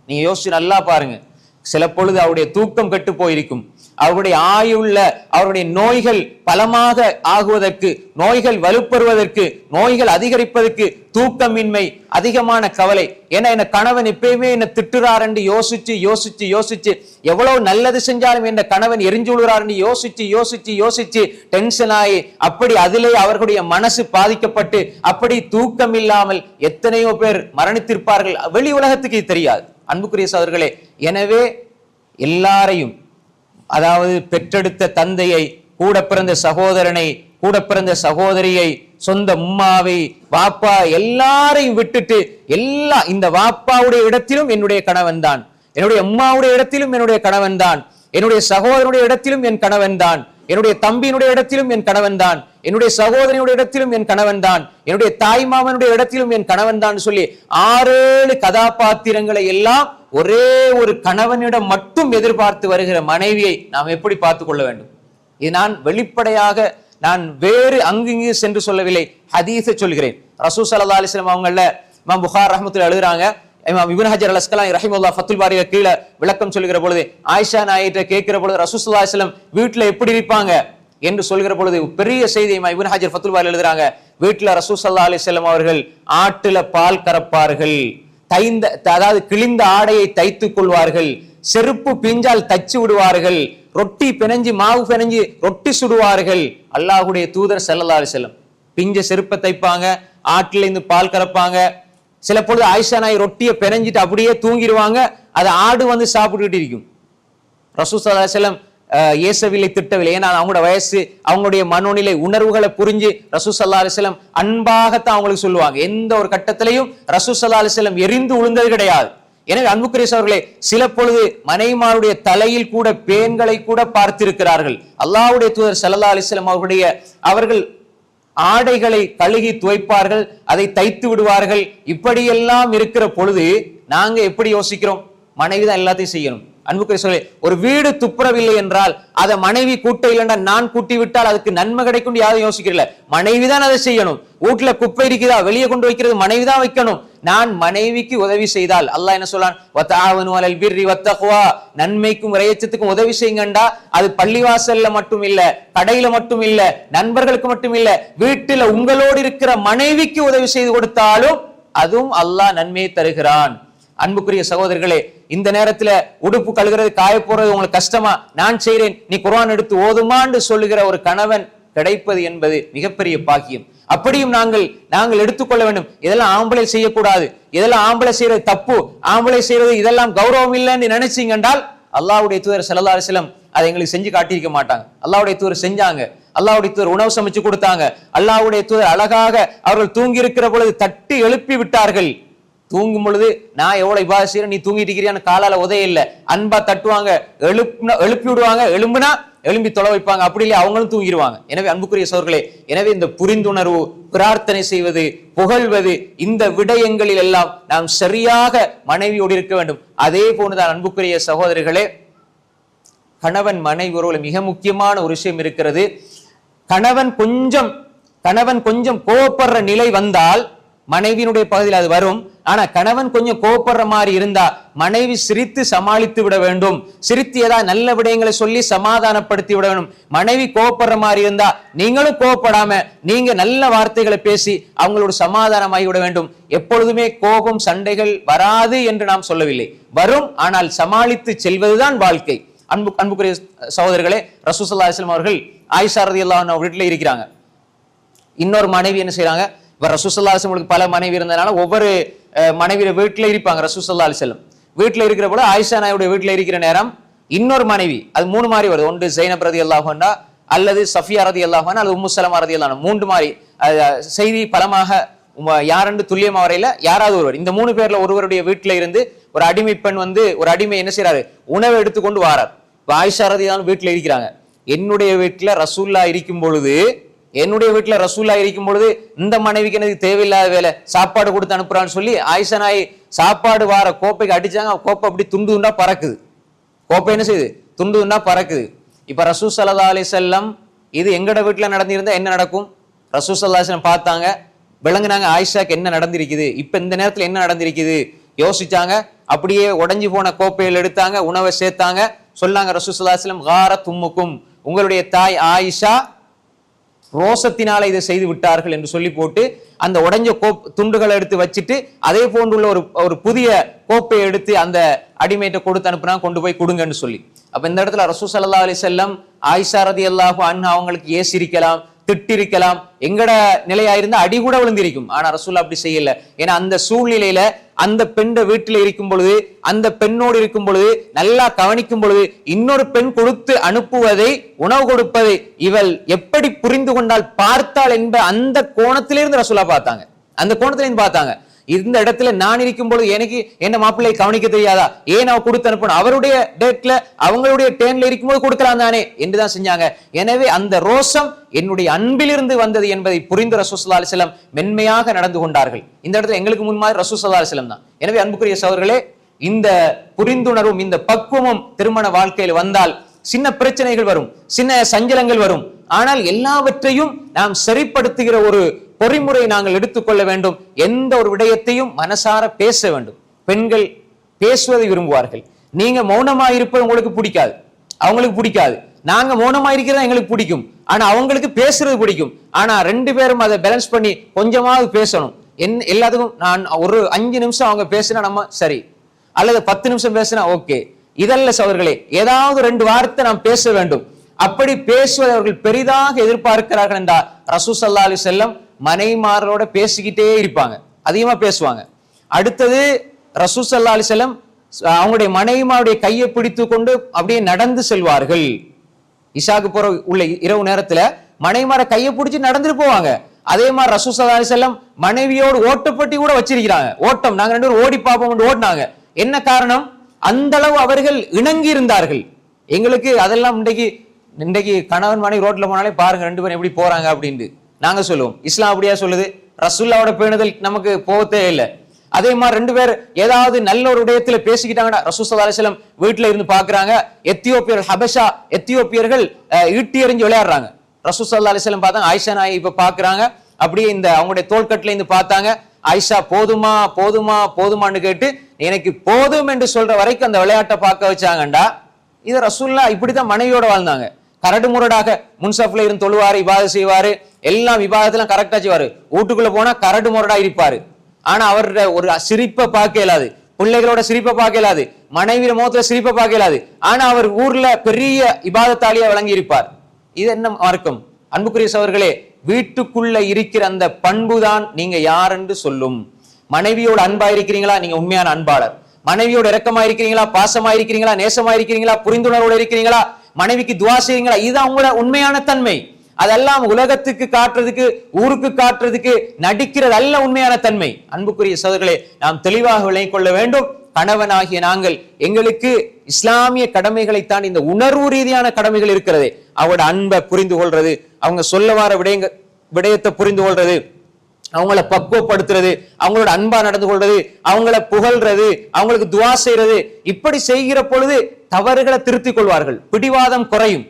A: நீங்க யோசிச்சு நல்லா பாருங்க. சில பொழுது அவருடைய தூக்கம் கெட்டு போயிருக்கும், அவருடைய ஆயுள்ள அவருடைய நோய்கள் பலமாக ஆகுவதற்கு, நோய்கள் வலுப்பெறுவதற்கு, நோய்கள் அதிகரிப்பதற்கு தூக்கமின்மை, அதிகமான கவலை. ஏன்னா என்ன கணவன் எப்பயுமே என்ன திட்டுறார் என்று யோசிச்சு யோசிச்சு யோசிச்சு, எவ்வளவு நல்லது செஞ்சாலும் என்ற கணவன் எரிஞ்சு விழுறார் என்று யோசிச்சு யோசிச்சு யோசிச்சு டென்ஷன் ஆகி, அப்படி அதிலே அவர்களுடைய மனசு பாதிக்கப்பட்டு அப்படி தூக்கம் இல்லாமல் எத்தனையோ பேர் மரணித்திருப்பார்கள். வெளி உலகத்துக்கு தெரியாது அன்புக்குரிய சகோதரர்களே. எனவே எல்லாரையும், அதாவது பெற்றெடுத்த தந்தையை, கூட பிறந்த சகோதரனை, கூட பிறந்த சகோதரியை, சொந்த உம்மாவை, வாப்பா எல்லாரையும் விட்டுட்டு இந்த வாப்பாவுடைய இடத்திலும் என்னுடைய கணவன் தான், என்னுடைய உம்மாவுடைய இடத்திலும் என்னுடைய கணவன் தான், என்னுடைய சகோதரனுடைய இடத்திலும் என் கணவன் தான், என்னுடைய தம்பியினுடைய இடத்திலும் என் கணவன் தான், என்னுடைய சகோதரனுடைய இடத்திலும் என் கணவன் தான், என்னுடைய தாய் மாமனுடைய இடத்திலும் என் கணவன் தான் சொல்லி 6-7 கதாபாத்திரங்களை எல்லாம் ஒரே ஒரு கணவனிடம் மட்டும் எதிர்பார்த்து வருகிற மனைவியை நாம் எப்படி பார்த்துக் கொள்ள வேண்டும்? இது நான் வெளிப்படையாக, நான் வேறு அங்கு சென்று சொல்லவில்லை, ஹதீஸை சொல்கிறேன். ரசூல் ஸல்லல்லாஹு அலைஹி வஸல்லம் அவங்கள இமாம் புகாரி ரஹ்மத்துல்லாஹி எழுதுறாங்க. இமாம் இப்னு ஹஜர் அல் அஸ்கலானி ரஹிமஹுல்லாஹ் ஃபத்துல் பாரியில கீழே விளக்கம் சொல்கிற பொழுது, ஆயிஷா நாயிட்ட கேட்கிற பொழுது ரசூல் ஸல்லல்லாஹு அலைஹி வஸல்லம் வீட்டுல எப்படி இருப்பாங்க என்று சொல்கிற பொழுது பெரிய செய்தி இமாம் இப்னு ஹஜர் ஃபத்துல் பாரியில எழுதுறாங்க. வீட்டுல ரசூல் ஸல்லல்லாஹு அலைஹி வஸல்லம் அவர்கள் ஆட்டுல பால் கறப்பார்கள், அதாவது கிழிந்த ஆடையை தைத்துக் கொள்வார்கள், செருப்பு பிஞ்சால் தச்சு விடுவார்கள், ரொட்டி பிணைஞ்சு மாவு பிணைஞ்சு ரொட்டி சுடுவார்கள். அல்லாஹ்வுடைய தூதர் ஸல்லல்லாஹு அலைஹி வஸல்லம் பிஞ்ச செருப்பை தைப்பாங்க, ஆட்டுல இருந்து பால் கறப்பாங்க. சில பொழுது ஆயிஷா நாய் ரொட்டியை பிணைஞ்சிட்டு அப்படியே தூங்கிடுவாங்க, அதை ஆடு வந்து சாப்பிட்டுக்கிட்டு இருக்கும். ரசூல் ஸல்லல்லாஹு அலைஹி வஸல்லம் ஏசவில்லை, திட்டவில்லை. ஏன்னா அவங்களோட வயசு, அவங்களுடைய மனோநிலை, உணர்வுகளை புரிஞ்சு ரசூல் ஸல்லல்லாஹு அலைஹி வஸல்லம் அன்பாகத்தான் அவங்களுக்கு சொல்லுவாங்க. எந்த ஒரு கட்டத்திலையும் ரசூல் ஸல்லல்லாஹு அலைஹி வஸல்லம் எரிந்து விழுந்தது கிடையாது. எனவே அன்புக்குரிய சகோதரர்களே, சில பொழுது மனைவிமாருடைய தலையில் கூட பேன்களை கூட பார்த்திருக்கிறார்கள். அல்லாஹ்வுடைய தூதர் ஸல்லல்லாஹு அலைஹி வஸல்லம் அவர்கள் ஆடைகளை கழுகி துவைப்பார்கள், அதை தைத்து விடுவார்கள். இப்படியெல்லாம் இருக்கிற பொழுது நாங்க எப்படி யோசிக்கிறோம்? மனைவி தான் எல்லாத்தையும் செய்யணும். அன்புக்குரிய சொல்லி, ஒரு வீடு துப்புரவில்லை என்றால் அதை மனைவி கூட்ட இல்லைன்னா நான் கூட்டி விட்டால் அதுக்கு நன்மை கிடைக்கும் யாரும் யோசிக்கிறல. மனைவி தான் அதை செய்யணும். வீட்டுல குப்பை இருக்குதா, வெளியே கொண்டு வைக்கிறது மனைவி தான் வைக்கணும். நான் மனைவிக்கு உதவி செய்தால் அல்லாஹ் என்ன சொல்றான்? வதஆவனு அலல் பிர்ரி வத்தக்வா, நன்மைக்கும் இறையச்சத்துக்கும் உதவி செய்யுங்கண்டா. அது பள்ளிவாசல்ல மட்டும் இல்ல, கடையில மட்டும் இல்ல, நண்பர்களுக்கு மட்டும் இல்ல, வீட்டுல உங்களோடு இருக்கிற மனைவிக்கு உதவி செய்து கொடுத்தாலும் அதுவும் அல்லாஹ் நன்மையை தருகிறான். அன்புக்குரிய சகோதரர்களே, இந்த நேரத்துல உடுப்பு கழுகிறது, காய போறது உங்களுக்கு கஷ்டமா? நான் செய்றேன், நீ குர்ஆன் எடுத்து ஓதுமான்னு சொல்லுகிற ஒரு கணவன் கிடைப்பது என்பது மிகப்பெரிய பாக்கியம். அப்படியும் நாங்கள் எடுத்துக்கொள்ள வேண்டும். இதெல்லாம் ஆம்பளை செய்யக்கூடாது, இதெல்லாம் ஆம்பளை செய்யறது தப்பு, ஆம்பளை செய்யறது இதெல்லாம் கௌரவம் இல்லைன்னு நினைச்சீங்கன்றால் அல்லாஹ்வுடைய தூதர் ஸல்லல்லாஹு அலைஹி வஸல்லம் அதை எங்களுக்கு செஞ்சு காட்டியிருக்க மாட்டாங்க. அல்லாஹ்வுடைய தூதர் செஞ்சாங்க. அல்லாஹ்வுடைய தூதர் உணவு சமைச்சு கொடுத்தாங்க. அல்லாஹ்வுடைய தூதர் அழகாக அவர்கள் தூங்கி இருக்கிற பொழுது தட்டி எழுப்பி விட்டார்கள். தூங்கும் பொழுது நான் எவ்வளவு இபாதத் செய்யறேன், நீ தூங்கிட்டு இருக்கிறியான்னு காலால உதய இல்ல, அன்பா தட்டுவாங்க, எழுப்பி விடுவாங்க, எழும்புனா எழும்பி தொலை வைப்பாங்க. அப்படி இல்லை, அவங்களும் தூங்கிடுவாங்க. எனவே அன்புக்குரிய சகோதரர்களே, எனவே இந்த புரிந்துணர்வு, பிரார்த்தனை செய்வது, புகழ்வது, இந்த விடயங்களில் எல்லாம் நாம் சரியாக மனைவியோடு இருக்க வேண்டும். அதே போன்றுதான் அன்புக்குரிய சகோதரர்களே, கணவன் மனைவி உறவுல மிக முக்கியமான ஒரு விஷயம் இருக்கிறது. கணவன் கொஞ்சம் கோபப்படுற நிலை வந்தால் மனைவியினுடைய பகுதியில் அது வரும். ஆனா கணவன் கொஞ்சம் கோபப்படுற மாதிரி இருந்தா மனைவி சிரித்து சமாளித்து விட வேண்டும். சிரித்து ஏதாவது நல்ல விடயங்களை சொல்லி சமாதானப்படுத்தி விட வேண்டும். மனைவி கோபப்படுற மாதிரி இருந்தா நீங்களும் கோபப்படாம நீங்க நல்ல வார்த்தைகளை பேசி அவங்களோட சமாதானமாகி விட வேண்டும். எப்பொழுதுமே கோபம், சண்டைகள் வராது என்று நாம் சொல்லவில்லை, வரும். ஆனால் சமாளித்து செல்வதுதான் வாழ்க்கை. அன்புக்குரிய சகோதரர்களே, ரசூல் ஸல்லல்லாஹு அலைஹி வஸல்லம் அவர்கள் ஆயிஷா ரலியல்லாஹு அன்ஹா வீட்டில் இருக்கிறாங்க. இன்னொரு மனைவி என்ன செய்யறாங்க? ரசூல் ஸல்லல்லாஹு அலைஹி வஸல்லம் பல மனைவி இருந்ததுனால ஒவ்வொரு மனைவியோட வீட்டுல இருப்பாங்க. ரசூல் ஸல்லல்லாஹு அலைஹி வஸல்லம் வீட்டுல இருக்கிற போல ஆயிஷா நாயுடைய வீட்டுல இருக்கிற நேரம் இன்னொரு மனைவி, அது 3 மாதிரி வருது. ஒன்று ஜைனப் ரலியல்லாஹு அன்ஹா, அல்லது சஃபியா ரலியல்லாஹு அன்ஹா, அல்லது உம்மு ஸலமா ரலியல்லாஹு அன்ஹா. 3 மாதிரி செய்தி பலமாக யாரென்று துல்லியமா வரையில யாராவது ஒருவர், இந்த 3 பேர்ல ஒருவருடைய வீட்டுல இருந்து ஒரு அடிமை பெண் ஒரு அடிமை என்ன செய்யறாரு, உணவை எடுத்துக்கொண்டு வாரார். ஆயிஷா ரலியல்லாஹு அன்ஹா வீட்டுல இருக்கிறாங்க. என்னுடைய வீட்டுல ரசூல்லா இருக்கும் பொழுது என்னுடைய வீட்டுல ரசூல்லா இருக்கும் பொழுது இந்த மனைவிக்கு எனக்கு தேவையில்லாத வேலை, சாப்பாடு கொடுத்து அனுப்புறான்னு சொல்லி ஆயிஷா நாய் சாப்பாடு வார கோப்பைக்கு அடிச்சாங்க. கோப்பை அப்படி துண்டு துண்டா பறக்குது. கோப்பை என்ன செய்யுது? துண்டு துண்டா பறக்குது. இப்ப ரசூல் ஸல்லல்லாஹு அலைஹி வஸல்லம் இது எங்கட வீட்டுல நடந்திருந்தா என்ன நடக்கும்? ரசூல் ஸல்லல்லாஹு அலைஹி வஸல்லம் பார்த்தாங்க, விளங்குனாங்க ஆயிஷாக்கு என்ன நடந்திருக்குது, இப்ப இந்த நேரத்துல என்ன நடந்திருக்குது யோசிச்சாங்க. அப்படியே உடைஞ்சு போன கோப்பையில் எடுத்தாங்க, உணவை சேர்த்தாங்க. சொன்னாங்க ரசூல் ஸல்லல்லாஹு அலைஹி வஸல்லம், காரத் உம்முக்கும், உங்களுடைய தாய் ஆயிஷா ரோசத்தினால இதை செய்து விட்டார்கள் என்று சொல்லி போட்டு அந்த உடைஞ்ச துண்டுகளை எடுத்து வச்சுட்டு அதே போன்றுள்ள ஒரு புதிய கோப்பையை எடுத்து அந்த அடிமையிட்ட கொடுத்து அனுப்புனா, கொண்டு போய் கொடுங்கன்னு சொல்லி. அப்ப இந்த இடத்துல ரசூல் ஸல்லல்லாஹு அலைஹி வஸல்லம் ஆயிஷா ரலியல்லாஹு அன்ஹா அவங்களுக்கு ஏசிருக்கலாம், திட்டிருக்கலாம், எங்கட நிலையாயிருந்தா அடி கூட விழுந்திருக்கும். ஆனா ரசூல் அப்படி செய்யல. ஏன்னா அந்த சூழ்நிலையில அந்த பெண்ண வீட்டில் இருக்கும் பொழுது, அந்த பெண்ணோடு இருக்கும் பொழுது, நல்லா கவனிக்கும் பொழுது, இன்னொரு பெண் கொடுத்து அனுப்புவதை, உணவு கொடுப்பதை இவள் எப்படி புரிந்து கொண்டால் பார்த்தாள் என்ற அந்த கோணத்திலிருந்து ரசூலா பார்த்தாங்க. அந்த கோணத்திலிருந்து பார்த்தாங்க. இந்த இடத்துல நான் இருக்கும் பொழுது எனக்கு என்ன மாப்பிள்ளை கவனிக்க தெரியாதா, ஏன் அவ கொடுத்து அனுப்பணும், அவருடைய டேட்ல அவங்களுடைய டேன்ல இருக்கும்போது கொடுக்கலாம் தானே என்றுதான் செஞ்சாங்க. எனவே அந்த ரோஷம் என்னுடைய அன்பிலிருந்து வந்தது என்பதை புரிந்து ரசூல் ஸல்லல்லாஹு அலைஹி வஸல்லம் மென்மையாக நடந்து கொண்டார்கள். இந்த இடத்துல எங்களுக்கு முன்மாதிரி ரசூல் ஸல்லல்லாஹு அலைஹி வஸல்லம் தான். எனவே அன்புக்குரிய சகோதரர்களே, இந்த புரிந்துணர்வும் இந்த பக்குவமும் திருமண வாழ்க்கையில் வந்தால் சின்ன பிரச்சனைகள் வரும், சின்ன சஞ்சலங்கள் வரும். ஆனால் எல்லாவற்றையும் நாம் சரிப்படுத்துகிற ஒரு பொறிமுறை நாங்கள் எடுத்துக்கொள்ள வேண்டும். எந்த ஒரு விடயத்தையும் மனசார பேச வேண்டும். பெண்கள் பேசுவதை விரும்புவார்கள். நீங்க மௌனமாயிருப்பது உங்களுக்கு பிடிக்காது, அவங்களுக்கு பிடிக்காது. நாங்க மௌனமாயிருக்கிறதா எங்களுக்கு பிடிக்கும், ஆனா அவங்களுக்கு பேசுறது பிடிக்கும். ஆனா ரெண்டு பேரும் அதை பேலன்ஸ் பண்ணி கொஞ்சமாவது பேசணும். எல்லாத்துக்கும் நான் ஒரு 5 நிமிஷம் அவங்க பேசினா நம்ம சரி, அல்லது 10 நிமிஷம் பேசினா ஓகே. இதல்ல சகோதரர்களே, ஏதாவது 2 வார்த்தை நாம் பேச வேண்டும். அப்படி பேசுவதை அவர்கள் பெரிதாக எதிர்பார்க்கிறார்கள் என்றால் ரசூல் ஸல்லல்லாஹு அலைஹி வஸல்லம் மனைவிமாரோட பேசிக்கிட்டே இருப்பாங்க, அதிகமா பேசுவாங்க. அடுத்தது ரசூல் ஸல்லல்லாஹு அலைஹி வஸல்லம் அவங்களுடைய மனைவிமாருடைய கையை பிடித்து கொண்டு அப்படியே நடந்து செல்வார்கள். இஷாக்கு போற உள்ள இரவு நேரத்துல மனைவிமார கையை பிடிச்சி நடந்துட்டு போவாங்க. அதே மாதிரி ரசூல் ஸல்லல்லாஹு அலைஹி வஸல்லம் மனைவியோடு ஓட்டப்பட்டி கூட வச்சிருக்கிறாங்க. ஓட்டம், நாங்க 2 பேரும் ஓடி பார்ப்போம் ஓடினாங்க. என்ன காரணம்? அந்த அளவு அவர்கள் இணங்கி இருந்தார்கள். எங்களுக்கு அதெல்லாம் இன்றைக்கு கணவன் மனைவி ரோட்ல போனாலே பாருங்க 2 பேரும் எப்படி போறாங்க அப்படின்னு நாங்க சொல்லுவோம். இஸ்லாம் அப்படியா சொல்லுது? ரசூலுல்லாஹ்வோட பேணுதல் நமக்கு போகத்தே இல்லை. அதே மாதிரி 2 பேர் ஏதாவது நல்ல ஒரு விடயத்துல பேசிக்கிட்டாங்கன்னா ரசூல் ஸல்லல்லாஹு அலைஹி வஸல்லம் வீட்டுல இருந்து பாக்குறாங்க. எத்தியோப்பியர்கள், ஹபஷா எத்தியோப்பியர்கள் ஈட்டி எறிஞ்சு விளையாடுறாங்க. ரசூல் ஸல்லல்லாஹு அலைஹி வஸல்லம் பார்த்தாங்க. ஆயிஷா நாய் இப்ப பாக்குறாங்க. அப்படியே இந்த அவங்களுடைய தோள்கட்டுல இருந்து பார்த்தாங்க. ஆயிஷா போதுமா போதுமா போதுமான்னு கேட்டு எனக்கு போதும் என்று சொல்ற வரைக்கும் அந்த விளையாட்டை பார்க்க வச்சாங்கண்டா. இது ரசூலுல்லாஹ் இப்படித்தான் மனைவியோட வாழ்ந்தாங்க. கரடு முரடாக முன்சப்ல இருந்து தொழுவாரு, இபாதத் செய்வாரு, எல்லாம் விவாதத்தெல்லாம் கரெக்டா செய்வாரு. வீட்டுக்குள்ள போனா கரடு முரடா இருப்பாரு. ஆனா அவருடைய ஒரு சிரிப்பை பார்க்க இயலாது, பிள்ளைகளோட சிரிப்பை பார்க்க இயலாது, மனைவியோட முகத்துல சிரிப்பை பார்க்க இயலாது. ஆனா அவர் ஊர்ல பெரிய இபாதத்தாலியா வழங்கி இருப்பார். இது என்ன மார்க்கம்? அன்புக்குரிய சகோதரர்களே, வீட்டுக்குள்ள இருக்கிற அந்த பண்புதான் நீங்க யார் என்று சொல்லும். மனைவியோட அன்பா இருக்கிறீங்களா, நீங்க உண்மையான அன்பாளர். மனைவியோட இரக்கமா இருக்கிறீங்களா, பாசமா இருக்கிறீங்களா, நேசமா இருக்கிறீங்களா, புரிந்துணர்வோட இருக்கிறீங்களா, மனைவிக்கு துவா செய்யுங்களா, இதுதான் உங்களோட உண்மையான தன்மை. அதெல்லாம் உலகத்துக்கு காட்டுறதுக்கு, ஊருக்கு காட்டுறதுக்கு நடிக்கிறது அல்ல உண்மையான தன்மை. அன்புக்குரிய சகோதரர்களே, நாம் தெளிவாக விளங்கிக் கொள்ள வேண்டும். கணவனாகிய நாங்கள் எங்களுக்கு இஸ்லாமிய கடமைகளைத்தான் இந்த உணர்வு ரீதியான கடமைகள் இருக்கிறது. அவங்களோட அன்பை புரிந்து கொள்றது, அவங்க சொல்ல வர விடயத்தை புரிந்து கொள்றது, அவங்கள பக்குவப்படுத்துறது, அவங்களோட அன்பா நடந்து கொள்றது, அவங்கள புகழ்றது, அவங்களுக்கு துவா செய்யறது. இப்படி செய்கிற பொழுது தவறுகளை திருத்திக் கொள்வார்கள், பிடிவாதம் குறையும்.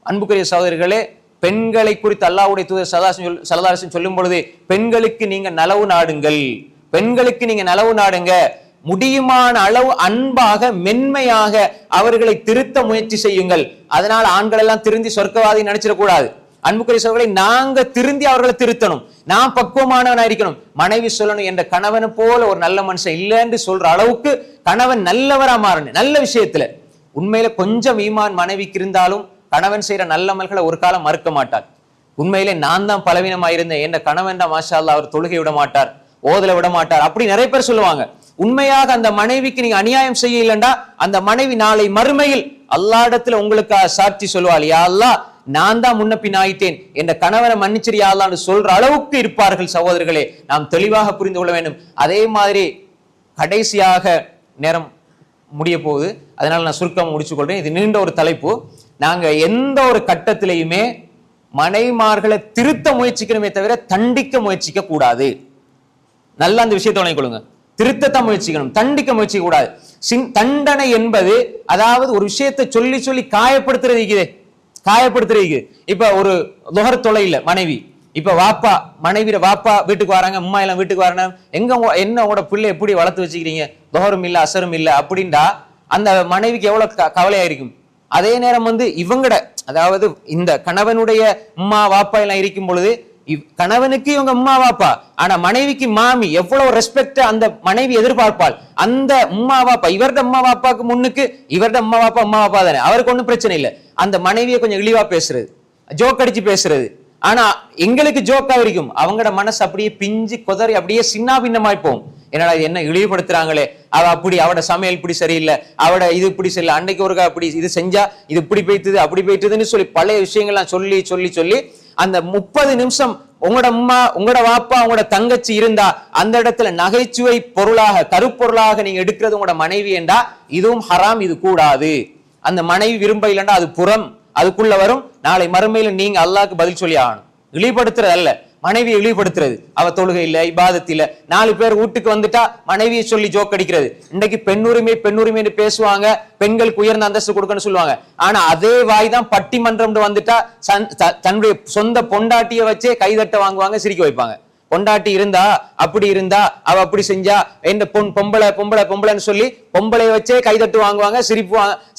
A: அன்புக்குரிய சகோதரர்களே, பெண்களை குறித்து அல்லாஹ்வுடைய தூதர் ஸல்லல்லாஹு அலைஹி வஸல்லம் சொல்லும் பொழுது பெண்களுக்கு நீங்க நலவு நாடுங்கள், பெண்களுக்கு நீங்க நலவு நாடுங்க, முடியுமான அளவு அன்பாக மென்மையாக அவர்களை திருத்த முயற்சி செய்யுங்கள். அதனால ஆண்கள் எல்லாம் திருந்தி சொர்க்கவாதி நினைச்சிடக்கூடாது. அன்புக்குரிய சகோதரர்களை, நாங்க திருந்தி அவர்களை திருத்தணும். நான் பக்குவமானவனா இருக்கணும். மனைவி சொல்லணும், என்ற கணவனை போல ஒரு நல்ல மனுஷன் இல்லைன்னு சொல்ற அளவுக்கு கணவன் நல்லவரா மாறணும். நல்ல விஷயத்துல உண்மையில கொஞ்சம் ஈமான் மனைவிக்கு இருந்தாலும் கணவன் செய்யற நல்ல அமல்களை ஒரு காலம் மறுக்க மாட்டார். உண்மையிலே நான் தான் பலவீனமாயிருந்தேன், என்ற கணவன் தான் மாஷா அல்லாஹ் அவர் தொழுகை விட மாட்டார், ஓதல விட மாட்டார், அப்படி நிறைய பேர் சொல்லுவாங்க. உண்மையாக அந்த மனைவிக்கு நீங்க அநியாயம் செய்ய இல்லைண்டா அந்த மனைவி நாளை மறுமையில் அல்லாஹ்விடத்துல உங்களுக்காக சாட்சி சொல்லுவாள், யா அல்லாஹ் நான் தான் முன்ன பின் ஆயிட்டேன், என்ற கணவனை மன்னிச்சிரியா அல்லாஹ்னு சொல்ற அளவுக்கு இருப்பார்கள். சகோதரர்களே, நாம் தெளிவாக புரிந்து கொள்ள வேண்டும். அதே மாதிரி கடைசியாக நேரம் முடிய போகுது, அதனால நான் சுருக்கம் முடிச்சு கொள்றேன். இது நீண்ட ஒரு தலைப்பு. நாங்க எந்த ஒரு கட்டத்திலையுமே மனைவிமார்களை திருத்த முயற்சிக்கணுமே தவிர தண்டிக்க முயற்சிக்க கூடாது. நல்லா அந்த விஷயத்தை வழங்கிக்கொள்ளுங்க. திருத்தத்தை முயற்சிக்கணும், தண்டிக்க முயற்சிக்க கூடாது. தண்டனை என்பது அதாவது ஒரு விஷயத்தை சொல்லி சொல்லி காயப்படுத்துறது. இப்ப ஒரு லுஹர் தொலை இல்ல மனைவி, இப்ப வாப்பா மனைவியோட வாப்பா வீட்டுக்கு வராங்க, அம்மா எல்லாம் வீட்டுக்கு வராங்க, எங்க என்ன உங்களோட பிள்ளை எப்படி வளர்த்து வச்சுக்கிறீங்க, லுஹரும் இல்ல அசரும் இல்ல அப்படின்டா அந்த மனைவிக்கு எவ்வளவு கவலையா இருக்கும். அதே நேரம் இவங்கட அதாவது இந்த கணவனுடைய அம்மா வாப்பா எல்லாம் இருக்கும் பொழுது கணவனுக்கு இவங்க அம்மா வாப்பா, ஆனா மனைவிக்கு மாமி, எவ்வளவு ரெஸ்பெக்ட் அந்த மனைவி எதிர்பார்ப்பாள். அந்த அம்மா வாப்பா இவரது அம்மா வாப்பாக்கு முன்னுக்கு இவரது அம்மா வாப்பா தானே, அவருக்கு ஒன்றும் பிரச்சனை இல்லை. அந்த மனைவியை கொஞ்சம் இழிவா பேசுறது, ஜோக் அடிச்சு பேசுறது, ஆனா எங்களுக்கு ஜோக்கா இருக்கும். அவங்களோட மனசு அப்படியே பிஞ்சு கொதறி அப்படியே சின்ன பின்னமாய் போகும். என்னடா என்ன இழிவுபடுத்துறாங்களே, அவ அப்படி, அவட சமையல் இப்படி சரியில்லை, அவட இது இப்படி சரியில்லை, அன்னைக்கு ஒருக்கா அப்படி இது செஞ்சா இது இப்படி போய்த்துது அப்படி போய்த்துதுன்னு சொல்லி பழைய விஷயங்கள்லாம் சொல்லி சொல்லி சொல்லி அந்த 30 நிமிஷம் உங்களோட அம்மா உங்களோட வாப்பா உங்களோட தங்கச்சி இருந்தா அந்த இடத்துல நகைச்சுவை பொருளாக கருப்பொருளாக நீங்க எடுக்கிறது உங்களோட மனைவி என்றா இதுவும் ஹராம், இது கூடாது. அந்த மனைவி விரும்ப இல்லைன்னா அது புறம், அதுக்குள்ள வரும். நாளை மறுமையில நீங்க அல்லாஹ்க்கு பதில் சொல்லி ஆகணும். இழிவுபடுத்துறது அல்ல, மனைவியை இழிவுபடுத்துறது. அவ தொழுகை இல்ல, இபாதத் இல்ல. 4 பேர் வீட்டுக்கு வந்துட்டா மனைவியை சொல்லி ஜோக் அடிக்கிறது. இன்னைக்கு பெண்ணுரிமை பேசுவாங்க, பெண்களுக்கு உயர்ந்த அந்தஸ்து கொடுக்கணும்னு சொல்லுவாங்க. ஆனா அதே வாய் தான் பட்டிமன்றம் வந்துட்டா தன்னுடைய சொந்த பொண்டாட்டிய வச்சே கைதட்ட வாங்குவாங்க, சிரிக்க வைப்பாங்க. பொண்டாட்டி இருந்தா அப்படி இருந்தா அவ அப்படி செஞ்சா என்ன பொம்பளைன்னு சொல்லி பொம்பளைய வச்சே கைதட்டு வாங்குவாங்க,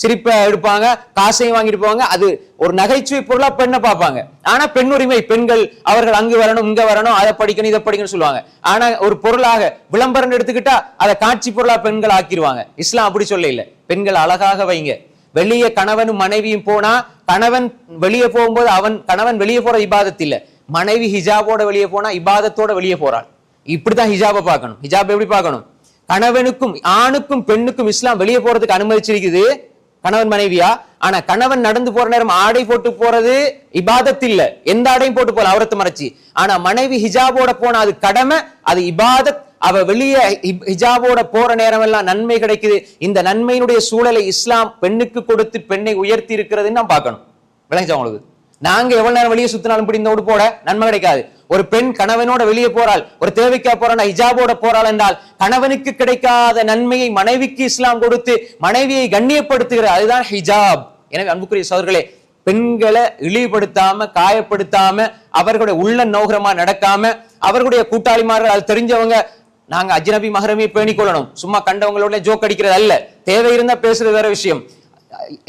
A: சிரிப்பை எடுப்பாங்க, காசையும் வாங்கிட்டு போவாங்க. அது ஒரு நகைச்சுவை பொருளா பெண்ணை பார்ப்பாங்க. ஆனா பெண்ணுரிமை, பெண்கள் அவர்கள் அங்கு வரணும் இங்க வரணும், அதை படிக்கணும் இதை படிக்கணும்னு சொல்லுவாங்க. ஆனா ஒரு பொருளாக விளம்பரம் எடுத்துக்கிட்டா அதை காட்சி பொருளா பெண்கள் ஆக்கிடுவாங்க. இஸ்லாம் அப்படி சொல்ல இல்லை. பெண்கள் அழகாக வைங்க. வெளியே கணவனும் மனைவியும் போனா கணவன் வெளியே போகும்போது கணவன் வெளியே போற இபாதத் இல்ல, மனைவி ஹிஜாபோட வெளியே போனா இபாதத்தோட வெளியே போறாள். இப்படித்தான் ஹிஜாபை பார்க்கணும். ஹிஜாப் எப்படி பார்க்கணும்? கணவனுக்கும் ஆணுக்கும் பெண்ணுக்கும் இஸ்லாம் வெளியே போறதுக்கு அனுமதிச்சிருக்குது, கணவன் மனைவியா. ஆனா கணவன் நடந்து போற நேரம் ஆடை போட்டு போறது இபாதத் இல்ல, எந்த ஆடையும் போட்டு போல அவரத்தை மறைச்சி. ஆனா மனைவி ஹிஜாபோட போனா அது கடமை, அது இபாதத். அவ வெளியே ஹிஜாபோட போற நேரம் எல்லாம் நன்மை கிடைக்குது. இந்த நன்மையினுடைய சூழலை இஸ்லாம் பெண்ணுக்கு கொடுத்து பெண்ணை உயர்த்தி இருக்கிறதுன்னு நான் பார்க்கணும். விளங்கிச்சா உங்களுக்கு? நாங்க எவ்வளவு நேரம் வெளியே சுத்தினாலும் இப்படி இந்த போட நன்மை கிடைக்காது. ஒரு பெண் கணவனோட வெளியே போறாள், ஒரு தேவைக்கா போறாள், ஹிஜாபோட போறாள் என்றால் கணவனுக்கு கிடைக்காத நன்மையை மனைவிக்கு இஸ்லாம் கொடுத்து மனைவியை கண்ணியப்படுத்துகிறது. அதுதான் ஹிஜாப். எனவே அன்புக்குரிய சகோதரர்களே, பெண்களை இழிவுபடுத்தாம காயப்படுத்தாம அவர்களுடைய உள்ள நோகரமா நடக்காம அவர்களுடைய கூட்டாளிமார்கள் அது தெரிஞ்சவங்க நாங்க அஜ்னபி மஹரமியை பேணிக் கொள்ளணும். சும்மா கண்டவங்களோட ஜோக் அடிக்கிறது அல்ல. தேவை இருந்தா பேசுறது வேற விஷயம்.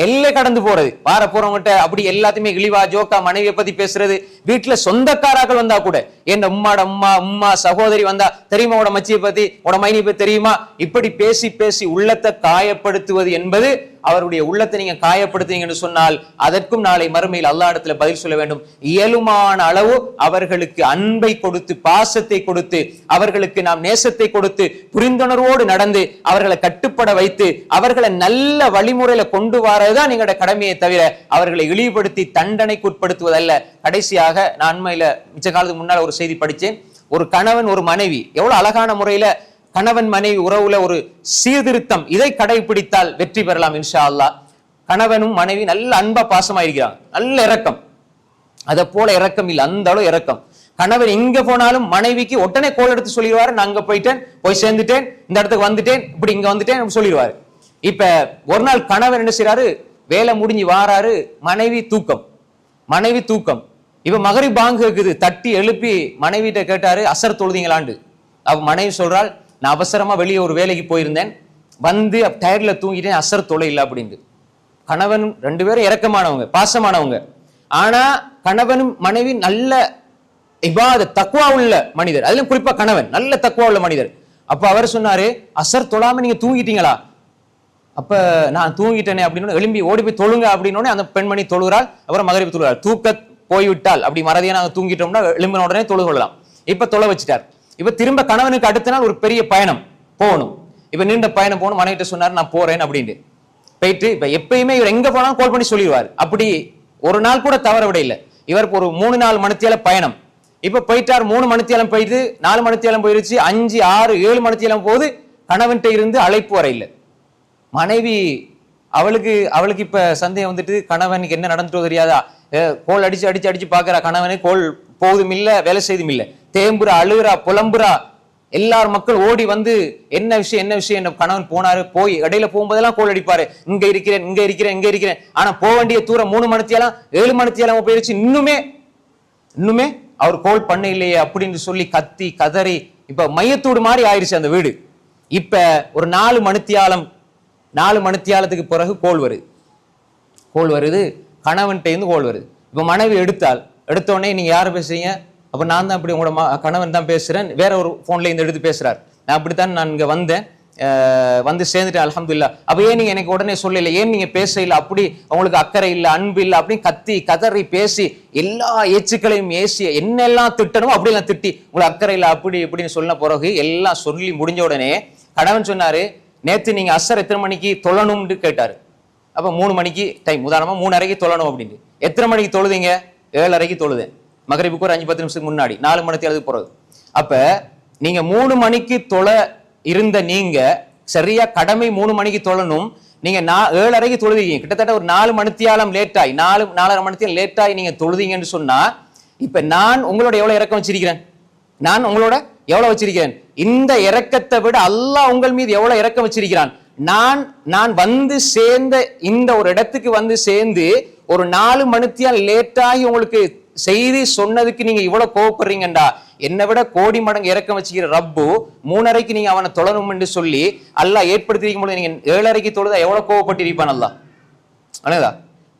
A: எல்லை கடந்து போறது, வார போறவங்கிட்ட அப்படி எல்லாத்தையுமே இழிவா ஜோக்கா மனைவியை பத்தி பேசுறது. வீட்டுல சொந்தக்காராக்கள் வந்தா கூட, என் அம்மா சகோதரி வந்தா தெரியுமா உட மச்சியை பத்தி, உட மைனியை பத்தி தெரியுமா, இப்படி பேசி பேசி உள்ளத்தை காயப்படுத்துவது என்பது, அவருடைய உள்ளத்தை நீங்க காயப்படுத்துறீங்கன்னு சொன்னால் அதற்கும் நாளை மறுமையில் அல்லாஹ் இடத்துல பதில் சொல்ல வேண்டும். இயலுமான அளவு அவர்களுக்கு அன்பை கொடுத்து பாசத்தை கொடுத்து அவர்களுக்கு நாம் நேசத்தை கொடுத்து புரிந்துணர்வோடு நடந்து அவர்களை கட்டுப்பட வைத்து அவர்களை நல்ல வழிமுறையில கொண்டு வரதுதான் நீங்களோட கடமையை தவிர அவர்களை இழிவுபடுத்தி தண்டனைக்கு உட்படுத்துவதல்ல. கடைசியாக நான் அண்மையில மிச்ச காலத்துக்கு முன்னால ஒரு செய்தி படிச்சேன். ஒரு கணவன் ஒரு மனைவி எவ்வளவு அழகான முறையில கணவன் மனைவி உறவுல ஒரு சீர்திருத்தம், இதை கடைபிடித்தால் வெற்றி பெறலாம் இன்ஷா அல்லாஹ். கணவனும் மனைவி நல்ல அன்பா பாசமா இருக்கிறாங்க, நல்ல இரக்கம். அதை போல இரக்கம் இல்லை, அந்த அளவு இரக்கம். கணவன் எங்க போனாலும் மனைவிக்கு உடனே கோல் எடுத்து சொல்லிடுவாரு, நான் அங்க போயிட்டேன், போய் சேர்ந்துட்டேன், இந்த இடத்துக்கு வந்துட்டேன், இப்படி இங்க வந்துட்டேன் சொல்லிடுவாரு. இப்ப ஒரு நாள் கணவன் என்ன செய்யறாரு, வேலை முடிஞ்சு வாராரு, மனைவி தூக்கம். இப்ப மகரிப் பாங்கு இருக்குது, தட்டி எழுப்பி மனைவிட்ட கேட்டாரு, அசர் தொழுதீங்களாண்டு. அவ மனைவி சொல்றாள், நான் அவசரமா வெளியே ஒரு வேலைக்கு போயிருந்தேன், வந்து டயர்ல தூங்கிட்டேன், அசர் தொலை இல்லை அப்படின்னு. கணவன் 2 பேரும் இரக்கமானவங்க, பாசமானவங்க. ஆனா கணவனும் மனைவி நல்ல இபாதத் தக்வா உள்ள மனிதர், அதுலயும் குறிப்பா கணவன் நல்ல தக்வா உள்ள மனிதர். அப்ப அவர் சொன்னாரு, அசர் தொழாம நீங்க தூங்கிட்டீங்களா? அப்ப நான் தூங்கிட்டேனே அப்படின்னு எழும்பி ஓடி போய் தொழுங்க அப்படின்னு அந்த பெண்மணி தொழுகிறாள். அப்புறம் மகரிப் தொழுகிறாள். தூக்க போய்விட்டால் அப்படி மறதியா நாங்க தூங்கிட்டோம்னா எழும்பின உடனே தொழு கொள்ளலாம். இப்ப தொலை வச்சுட்டார். இப்ப திரும்ப கணவனுக்கு அடுத்த நாள் ஒரு பெரிய பயணம் போகணும். இப்ப நீண்ட பயணம் போகணும். மனைவிட்ட சொன்னார், நான் போறேன் அப்படின்னு போயிட்டு, இப்ப எப்பயுமே இவர் எங்க போனாலும் கால் பண்ணி சொல்லிடுவார். அப்படி ஒரு நாள் கூட தவற விட இல்லை. இவருக்கு ஒரு 3-4 மணித்தியால பயணம். இப்ப போயிட்டார். 3 மணித்தியாலம் போயிட்டு 4 மணித்தியாலம் போயிருச்சு, 5, 6, 7 மணித்தியாலம் போது கணவன்கிட்ட இருந்து அழைப்பு வர இல்லை. மனைவி அவளுக்கு இப்ப சந்தேகம் வந்துட்டு, கணவனுக்கு என்ன நடந்துட்டோ தெரியாதா, கோல் அடிச்சு அடிச்சு அடிச்சு பாக்குறா, கணவனுக்கு கோல் போகுதும் இல்ல வேலை செய்தும் இல்ல, தேம்புறா, அழுகுறா, புலம்புறா. எல்லாரும் மக்கள் ஓடி வந்து என்ன விஷயம் என்ன விஷயம், என்ன கணவன் போனாரு, போய் இடையில போகும்போதெல்லாம் கோல் அடிப்பாரு, இங்க இருக்கிறேன் இங்க இருக்கிறேன் இங்க இருக்கிறேன். ஆனா போக வேண்டிய தூரம் 3 மணித்தியாலம் 7 மணித்தியாலம் போயிருச்சு, இன்னுமே அவர் கோல் பண்ண இல்லையே அப்படின்னு சொல்லி கத்தி கதறி இப்ப மையத்தூடு மாதிரி ஆயிடுச்சு அந்த வீடு. இப்ப ஒரு 4 மணித்தியாலத்துக்கு பிறகு கோல் வருது, கணவன்கிட்ட இருந்து கோல் வருது. இப்ப மனைவி எடுத்த உடனே நீங்க யாரு பேசுறீங்க, அப்ப நான் தான் அப்படி உங்களோட கணவன் தான் பேசுறேன், வேற ஒரு போன்ல இருந்து எடுத்து பேசுறாரு, நான் அப்படித்தான் நான் இங்க வந்தேன், வந்து சேர்ந்துட்டேன் அல்ஹம்துலில்லாஹ். அப்ப ஏன் நீங்க எனக்கு உடனே சொல்லல, ஏன் நீங்க பேச இல்லை, அப்படி உங்களுக்கு அக்கறை இல்லை அன்பு இல்லை அப்படின்னு கத்தி கதறி பேசி எல்லா ஏச்சுக்களையும் ஏசி என்னெல்லாம் திட்டணுமோ அப்படியெல்லாம் திட்டி உங்களுக்கு அக்கறை இல்லை அப்படி இப்படின்னு சொன்ன பிறகு எல்லாம் சொல்லி முடிஞ்ச உடனே கணவன் சொன்னாரு, நேத்து நீங்க அஸ்ஸர் எத்தனை மணிக்கு தொழணும்னு கேட்டாரு. அப்ப 3 மணிக்கு டைம், உதாரணமா 3:30 தொழணும் அப்படின்னு. எத்தனை மணிக்கு தொழுதீங்க? 7:30 தொழுதேன், மகரிபுக்கு ஒரு 5-10 நிமிஷத்துக்கு முன்னாடி, 4 மணிக்கு போறது. அப்ப நீங்க 3 மணிக்கு தொழ இருந்த நீங்க சரியா கடமை 3 மணிக்கு தொழணும், நீங்க 7:30 தொழுதீங்க, கிட்டத்தட்ட ஒரு 4 மணித்தியாலம் லேட்டாய், 4.5 மணித்தியாலம் லேட்டாய் நீங்க தொழுதீங்கன்னு சொன்னா, இப்ப நான் உங்களோட எவ்வளவு இறக்கம் வச்சிருக்கிறேன், நான் உங்களோட எவ்வளவு வச்சிருக்கிறேன், இந்த இறக்கத்தை விட அல்லாஹ் உங்கள் மீது எவ்வளவு இறக்கம் வச்சிருக்கிறான். நான் வந்து சேர்ந்த இந்த ஒரு இடத்துக்கு வந்து சேர்ந்து ஒரு 4 மணித்தியால் லேட்டாகி உங்களுக்கு செய்தி சொன்னதுக்கு நீங்க இவ்வளவு கோவப்படுறீங்கடா, என்னை விட கோடி மடங்கு இறக்கம் வச்சுக்கிற ரப்பு 3:30 நீங்க அவனை தொழணும் என்று சொல்லி அல்லாஹ் ஏற்படுத்திருக்கும் போது நீங்க 7:30 தொழுதா எவ்வளவு கோவப்பட்டிருப்பான் அல்லாஹ். ஆனதா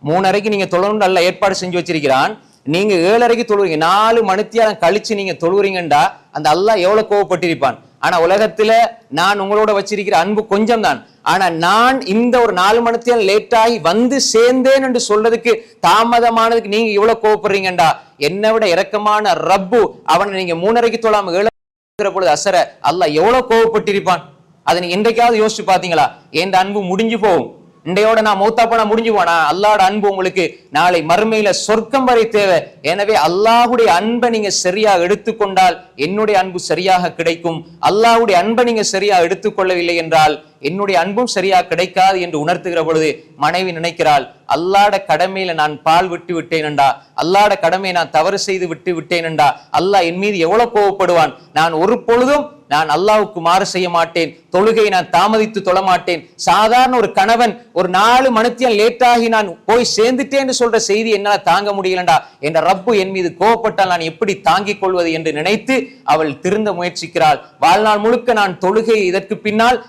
A: 3:30 நீங்க தொழணும் அல்லாஹ் ஏற்பாடு செஞ்சு வச்சிருக்கிறான், நீங்க 7:30 தொழுவீங்க, 4 மணித்தியாலம் கழிச்சு நீங்க தொழுவுறீங்கண்டா அந்த அல்லாஹ் எவ்வளவு கோவப்பட்டிருப்பான். ஆனா உலகத்துல நான் உங்களோட வச்சிருக்கிற அன்பு கொஞ்சம் தான், ஆனா நான் இந்த ஒரு 4 மணித்தியாலம் லேட்டாகி வந்து சேர்ந்தேன் என்று சொல்றதுக்கு தாமதமானதுக்கு நீங்க இவ்வளவு கோவப்படுறீங்கண்டா, என்னை விட இரக்கமான ரப்பு அவனை நீங்க 3:30 தொழாம 7 பொழுது அசர அல்லாஹ் எவ்வளவு கோவப்பட்டிருப்பான். அதை நீங்க என்றைக்காவது யோசிச்சு பாத்தீங்களா? என் அன்பு முடிஞ்சு போகும், இன்றையோட நான் மௌத்தா போனா முடிஞ்சு போனா, அல்லாஹ்வோட அன்பு உங்களுக்கு நாளை மறுமையில சொர்க்கம் வரை தேவை. எனவே அல்லாஹ்வுடைய அன்பை நீங்க சரியா எடுத்துக்கொண்டால் என்னுடைய அன்பு சரியாக கிடைக்கும், அல்லாஹ்வுடைய அன்பை நீங்க சரியா எடுத்துக்கொள்ளவில்லை என்றால் என்னுடைய அன்பும் சரியா கிடைக்காது என்று உணர்த்துகிற பொழுது மனைவி நினைக்கிறாள், அல்லாஹ்வுடைய கடமையில நான் பால் விட்டு விட்டேனண்டா, அல்லாஹ்வுடைய கடமையை நான் தவறு செய்து விட்டு விட்டேனண்டா, அல்லாஹ் என் மீது எவ்வளவு கோவப்படுவான். நான் ஒரு பொழுதும் நான் அல்லாஹ்வுக்கு மாறு செய்ய மாட்டேன், தொழுகை நான் தாமதித்து தொழ மாட்டேன். சாதாரண ஒரு கணவன் ஒரு 4 மணித்தியாலம் லேட்டாகி நான் போய் சேர்ந்துட்டேன்னு சொல்ற செய்தி என்னால தாங்க முடியலண்டா, என்ற ரப்பு என் மீது கோவப்பட்டால் நான் எப்படி தாங்கிக் கொள்வது என்று நினைத்து அவள் திருந்த முயற்சிக்கிறாள். வாழ்நாள் முழுக்க நான் தொழுகை இதற்கு பின்னால்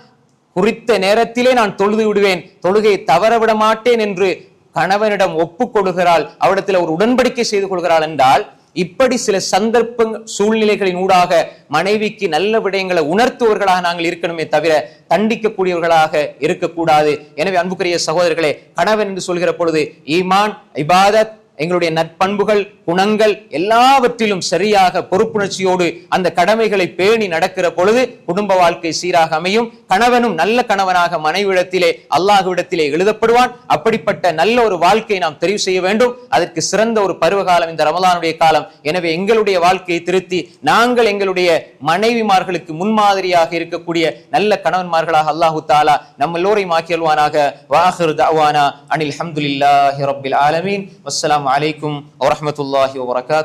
A: குறித்த நேரத்திலே நான் தொழுது விடுவேன், தொழுகை தவற விட மாட்டேன் என்று கணவனிடம் ஒப்புக்கொள்கிறாள், அவரிடத்தில் ஒரு உடன்படிக்கை செய்து கொள்கிறாள். என்றால் இப்படி சில சந்தர்ப்ப சூழ்நிலைகளின் ஊடாக மனைவிக்கு நல்ல விடயங்களை உணர்த்துவர்களாக நாங்கள் இருக்கணுமே தவிர தண்டிக்கக்கூடியவர்களாக இருக்கக்கூடாது. எனவே அன்புக்குரிய சகோதரர்களே, கணவன் என்று சொல்கிற பொழுது ஈமான், இபாதத், எங்களுடைய நற்பண்புகள், குணங்கள் எல்லாவற்றிலும் சரியாக பொறுப்புணர்ச்சியோடு அந்த கடமைகளை பேணி நடக்கிற பொழுது குடும்ப வாழ்க்கை சீராக அமையும். கணவனும் நல்ல கணவனாக மனைவிடத்திலே அல்லாஹ்விடத்திலே எழுதப்படுவான். அப்படிப்பட்ட நல்ல ஒரு வாழ்க்கையை நாம் தெரிவு செய்ய வேண்டும். அதற்கு சிறந்த ஒரு பருவகாலம் இந்த ரமலானுடைய காலம். எனவே எங்களுடைய வாழ்க்கையை திருத்தி நாங்கள் எங்களுடைய மனைவிமார்களுக்கு முன்மாதிரியாக இருக்கக்கூடிய நல்ல கணவன்மார்களாக அல்லாஹு தஆலா நம்ம எல்லோரையும் ஆக்கியல்வானாக. வாஹிரு தஅவானா அனில் ஹம்துலில்லாஹி ரப்பில் ஆலமீன். வஸ்ஸலாமு அலைக்கும் வரஹ்மத்துல்லாஹி வபரகாத்துஹு.